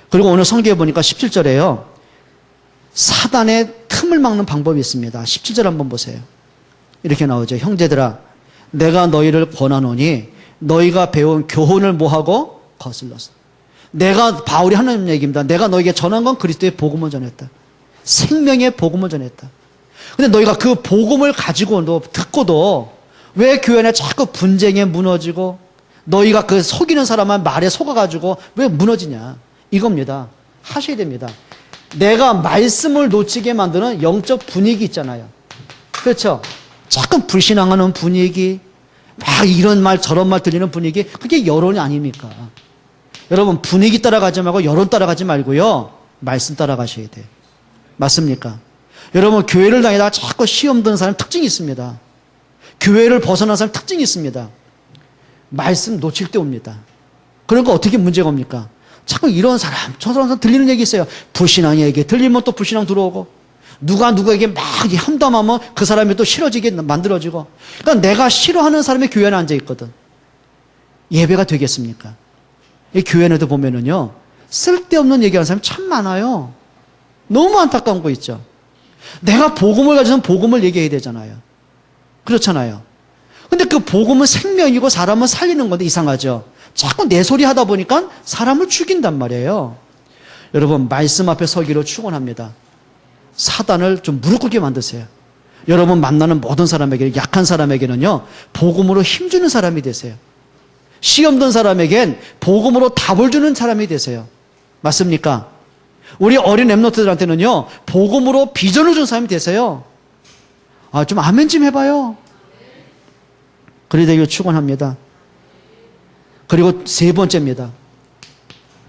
[SPEAKER 1] 그리고 오늘 성경에 보니까 17절에요. 사단의 틈을 막는 방법이 있습니다. 17절 한번 보세요. 이렇게 나오죠. 형제들아, 내가 너희를 권하노니 너희가 배운 교훈을 뭐하고? 거슬렀어. 내가 바울이 하는 얘기입니다. 내가 너에게 전한 건 그리스도의 복음을 전했다. 생명의 복음을 전했다. 근데 너희가 그 복음을 가지고도 듣고도 왜 교회 안에 자꾸 분쟁에 무너지고 너희가 그 속이는 사람만 말에 속아가지고 왜 무너지냐 이겁니다. 하셔야 됩니다. 내가 말씀을 놓치게 만드는 영적 분위기 있잖아요. 그렇죠? 자꾸 불신앙하는 분위기, 막 이런 말 저런 말 들리는 분위기, 그게 여론이 아닙니까? 여러분 분위기 따라가지 말고 여론 따라가지 말고요, 말씀 따라가셔야 돼요. 맞습니까? 여러분 교회를 다니다가 자꾸 시험 드는 사람 특징이 있습니다. 교회를 벗어난 사람 특징이 있습니다. 말씀 놓칠 때 옵니다. 그런 거 어떻게 문제가 옵니까? 자꾸 이런 사람 저 사람 들리는 얘기 있어요. 불신앙 얘기 들리면 또 불신앙 들어오고, 누가 누구에게 막 험담하면 그 사람이 또 싫어지게 만들어지고. 그러니까 내가 싫어하는 사람이 교회 안에 앉아 있거든. 예배가 되겠습니까? 이 교회에도 보면은요, 쓸데없는 얘기하는 사람이 참 많아요. 너무 안타까운 거 있죠. 내가 복음을 가져서 복음을 얘기해야 되잖아요. 그렇잖아요. 근데 그 복음은 생명이고 사람은 살리는 건데 이상하죠. 자꾸 내 소리 하다 보니까 사람을 죽인단 말이에요. 여러분 말씀 앞에 서기로 축원합니다. 사단을 좀 무릎 꿇게 만드세요. 여러분 만나는 모든 사람에게, 약한 사람에게는요, 복음으로 힘주는 사람이 되세요. 시험 든 사람에겐 복음으로 답을 주는 사람이 되세요. 맞습니까? 우리 어린 랩노트들한테는요, 복음으로 비전을 준 사람이 되세요. 좀 아멘 좀 해봐요. 그래 되길 축원합니다. 그리고 세 번째입니다.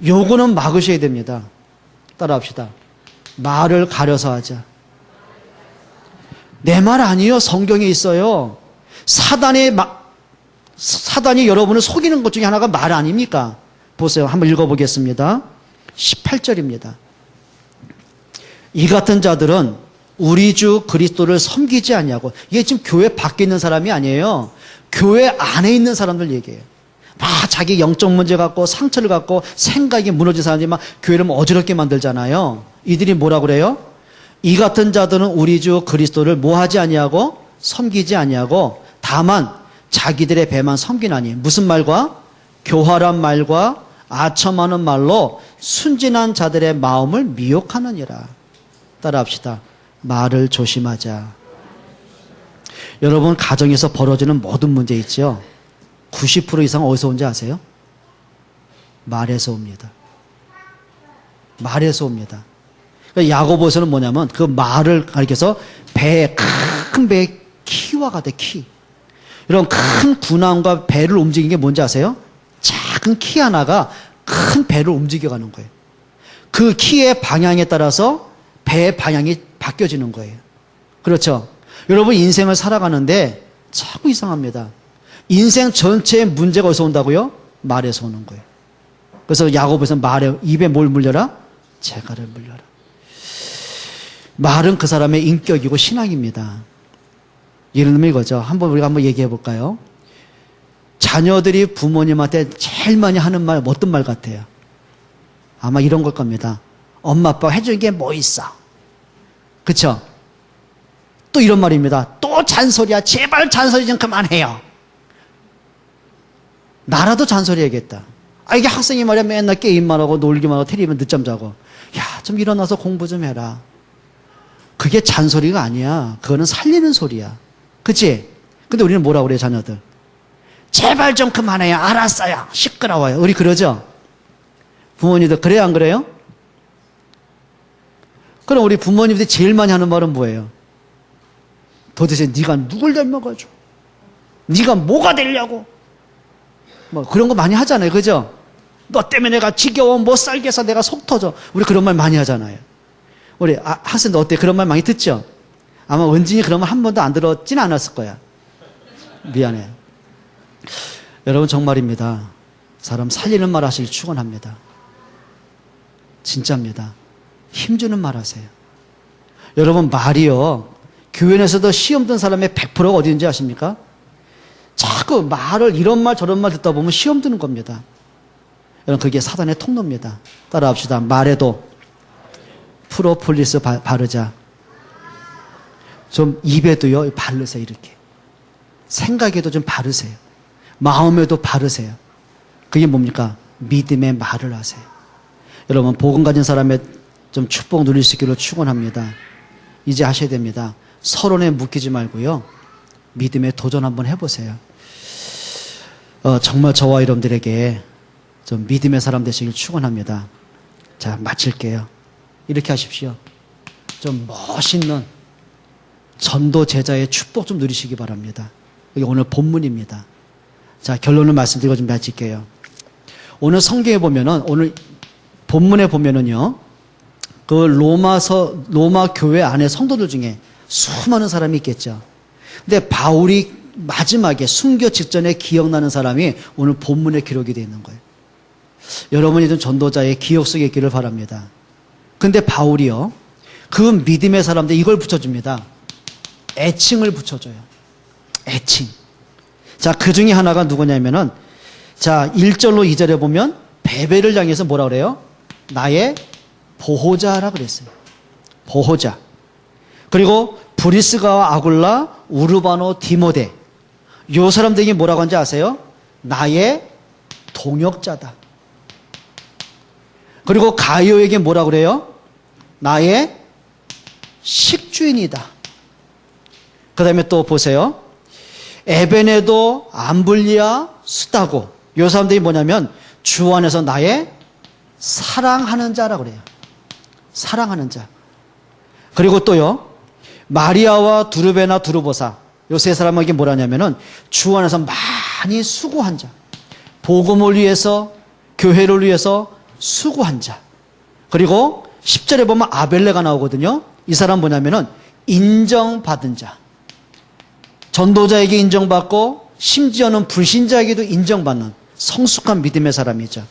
[SPEAKER 1] 요거는 막으셔야 됩니다. 따라합시다. 말을 가려서 하자. 내 말 아니에요. 성경에 있어요. 사단이 여러분을 속이는 것 중에 하나가 말 아닙니까? 보세요. 한번 읽어보겠습니다. 18절입니다. 이 같은 자들은 우리 주 그리스도를 섬기지 않냐고. 이게 지금 교회 밖에 있는 사람이 아니에요. 교회 안에 있는 사람들 얘기해요. 막 자기 영적 문제 갖고 상처를 갖고 생각이 무너진 사람들이 막 교회를 어지럽게 만들잖아요. 이들이 뭐라고 그래요? 이 같은 자들은 우리 주 그리스도를 뭐 하지 아니하고 섬기지 아니하고 다만 자기들의 배만 섬기나니. 무슨 말과? 교활한 말과 아첨하는 말로 순진한 자들의 마음을 미혹하느니라. 따라합시다. 말을 조심하자. 여러분 가정에서 벌어지는 모든 문제 있죠? 90% 이상 어디서 온지 아세요? 말에서 옵니다. 말에서 옵니다. 그러니까 야고보서는 뭐냐면 그 말을 가리켜서 큰 배의 키와 같아, 키. 이런 큰 군함과 배를 움직이는 게 뭔지 아세요? 작은 키 하나가 큰 배를 움직여가는 거예요. 그 키의 방향에 따라서 배의 방향이 바뀌어지는 거예요. 그렇죠? 여러분 인생을 살아가는데 자꾸 이상합니다. 인생 전체의 문제가 어디서 온다고요? 말에서 오는 거예요. 그래서 야고보에서 말에, 입에 뭘 물려라? 재갈을 물려라. 말은 그 사람의 인격이고 신앙입니다. 예를 들면 이거죠. 우리가 한번 얘기해 볼까요? 자녀들이 부모님한테 제일 많이 하는 말 어떤 말 같아요? 아마 이런 걸 겁니다. 엄마 아빠가 해준 게 뭐 있어? 그쵸? 또 이런 말입니다. 또 잔소리야. 제발 잔소리 좀 그만해요. 나라도 잔소리 해야겠다. 이게 학생이 말이야 맨날 게임만 하고 놀기만 하고 텔레비전 늦잠 자고. 야, 좀 일어나서 공부 좀 해라. 그게 잔소리가 아니야. 그거는 살리는 소리야. 그치? 근데 우리는 뭐라고 그래요, 자녀들? 제발 좀 그만해요. 알았어요. 시끄러워요. 우리 그러죠? 부모님들 그래요, 안 그래요? 그럼 우리 부모님들이 제일 많이 하는 말은 뭐예요? 도대체 네가 누굴 닮아가지고? 네가 뭐가 되려고? 뭐 그런 거 많이 하잖아요. 그죠? 너 때문에 내가 지겨워 못 살겠어. 내가 속 터져. 우리 그런 말 많이 하잖아요. 우리 학생들 어때? 그런 말 많이 듣죠? 아마 은진이 그런 말 한 번도 안 들었진 않았을 거야. 미안해. 여러분 정말입니다. 사람 살리는 말 하시길 축원합니다. 진짜입니다. 힘주는 말 하세요. 여러분 말이요. 교회에서도 시험 든 사람의 100%가 어디인지 아십니까? 자꾸 말을 이런 말 저런 말 듣다 보면 시험 드는 겁니다. 여러분 그게 사단의 통로입니다. 따라합시다. 말에도 프로폴리스 바르자. 좀 입에도요 바르세요. 이렇게. 생각에도 좀 바르세요. 마음에도 바르세요. 그게 뭡니까? 믿음의 말을 하세요. 여러분, 복음 가진 사람의 좀 축복 누릴 수 있기를 축원합니다. 이제 하셔야 됩니다. 서론에 묶이지 말고요. 믿음에 도전 한번 해보세요. 정말 저와 여러분들에게 좀 믿음의 사람 되시길 축원합니다. 자, 마칠게요. 이렇게 하십시오. 좀 멋있는 전도 제자의 축복 좀 누리시기 바랍니다. 이게 오늘 본문입니다. 자, 결론을 말씀드리고 좀 마칠게요. 오늘 성경에 보면은, 오늘 본문에 보면은요, 그 로마 교회 안에 성도들 중에 수많은 사람이 있겠죠. 근데 바울이 마지막에 순교 직전에 기억나는 사람이 오늘 본문에 기록이 되어 있는 거예요. 여러분이 좀 전도자의 기억 속에 있기를 바랍니다. 근데 바울이요, 그 믿음의 사람들 이걸 붙여줍니다. 애칭을 붙여줘요. 애칭. 자, 그 중에 하나가 누구냐면은, 자, 1절로 2절에 보면 베베를 향해서 뭐라 그래요? 나의 보호자라 그랬어요. 보호자. 그리고 브리스가와 아굴라, 우르바노, 디모데. 요 사람들에게 뭐라고 하는지 아세요? 나의 동역자다. 그리고 가이오에게 뭐라 그래요? 나의 식주인이다. 그 다음에 또 보세요. 에베네도, 암블리아, 수다고. 요 사람들이 뭐냐면 주 안에서 나의 사랑하는 자라 그래요. 사랑하는 자. 그리고 또요, 마리아와 두르베나 두르보사. 요 세 사람에게 뭐라냐면은 주 안에서 많이 수고한 자. 복음을 위해서, 교회를 위해서 수고한 자. 그리고 10절에 보면 아벨레가 나오거든요. 이 사람 뭐냐면은 인정받은 자. 전도자에게 인정받고 심지어는 불신자에게도 인정받는 성숙한 믿음의 사람이죠.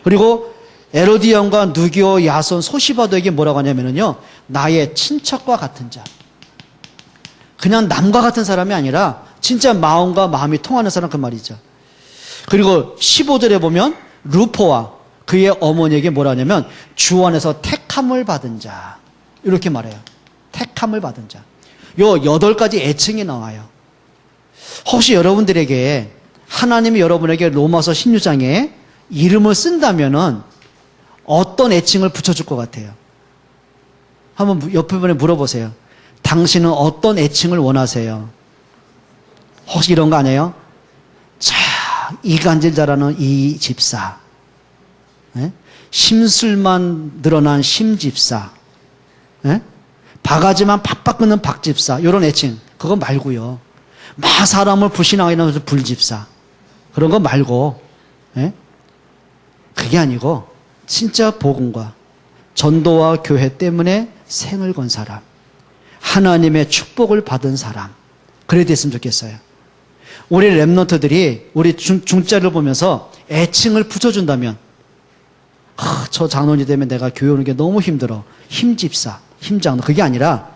[SPEAKER 1] 그리고 에로디온과 누기오, 야손, 소시바도에게 뭐라고 하냐면요, 나의 친척과 같은 자. 그냥 남과 같은 사람이 아니라 진짜 마음과 마음이 통하는 사람, 그 말이죠. 그리고 15절에 보면 루포와 그의 어머니에게 뭐라 하냐면 주 안에서 택함을 받은 자. 이렇게 말해요. 택함을 받은 자. 요 8가지 애칭이 나와요. 혹시 여러분들에게 하나님이 여러분에게 로마서 16장에 이름을 쓴다면은 어떤 애칭을 붙여줄 것 같아요? 한번 옆에 분에 물어보세요. 당신은 어떤 애칭을 원하세요? 혹시 이런 거 아니에요? 자, 이간질 잘하는 이 집사, 예? 심술만 늘어난 심집사, 예? 바가지만 팍팍 끄는 박집사, 이런 애칭. 그거 말고요. 막 사람을 불신하게 하는 불집사, 그런 거 말고, 예? 그게 아니고 진짜 복음과 전도와 교회 때문에 생을 건 사람, 하나님의 축복을 받은 사람, 그래야 됐으면 좋겠어요. 우리 랩런트들이 우리 중자를 보면서 애칭을 붙여준다면, 저 장로님 때문에 내가 교회 오는 게 너무 힘들어. 힘집사, 힘장로. 그게 아니라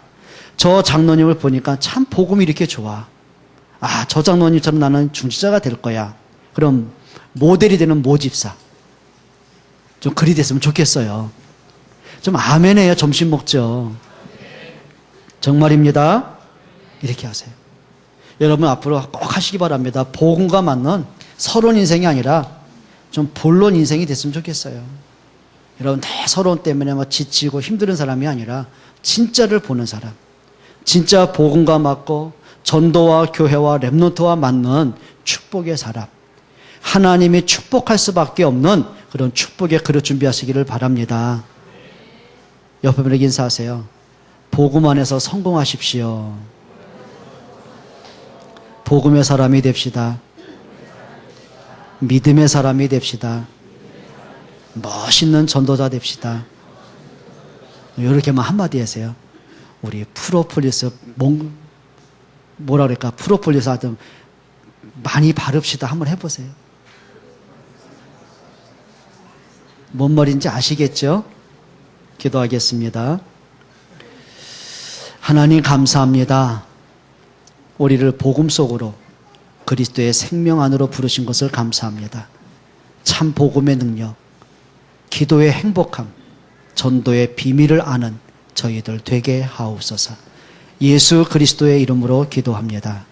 [SPEAKER 1] 저 장로님을 보니까 참 복음이 이렇게 좋아. 아, 저 장로님처럼 나는 중지자가 될 거야. 그럼 모델이 되는 모집사. 좀 그리 됐으면 좋겠어요. 좀 아멘해요. 점심 먹죠. 정말입니다. 이렇게 하세요. 여러분 앞으로 꼭 하시기 바랍니다. 복음과 맞는 서론 인생이 아니라 좀 본론 인생이 됐으면 좋겠어요. 여러분 다 서론 때문에 막 지치고 힘든 사람이 아니라 진짜를 보는 사람, 진짜 복음과 맞고 전도와 교회와 랩노트와 맞는 축복의 사람, 하나님이 축복할 수밖에 없는 그런 축복의 그릇 준비하시기를 바랍니다. 옆에 분에게 인사하세요. 복음 안에서 성공하십시오. 복음의 사람이 됩시다. 믿음의 사람이 됩시다. 멋있는 전도자 됩시다. 이렇게만 한마디 하세요. 우리 프로폴리스 뭐라 그럴까? 프로폴리스 하여튼 많이 바릅시다. 한번 해보세요. 뭔 말인지 아시겠죠? 기도하겠습니다. 하나님 감사합니다. 우리를 복음 속으로 그리스도의 생명 안으로 부르신 것을 감사합니다. 참 복음의 능력, 기도의 행복함, 전도의 비밀을 아는 저희들 되게 하옵소서. 예수 그리스도의 이름으로 기도합니다.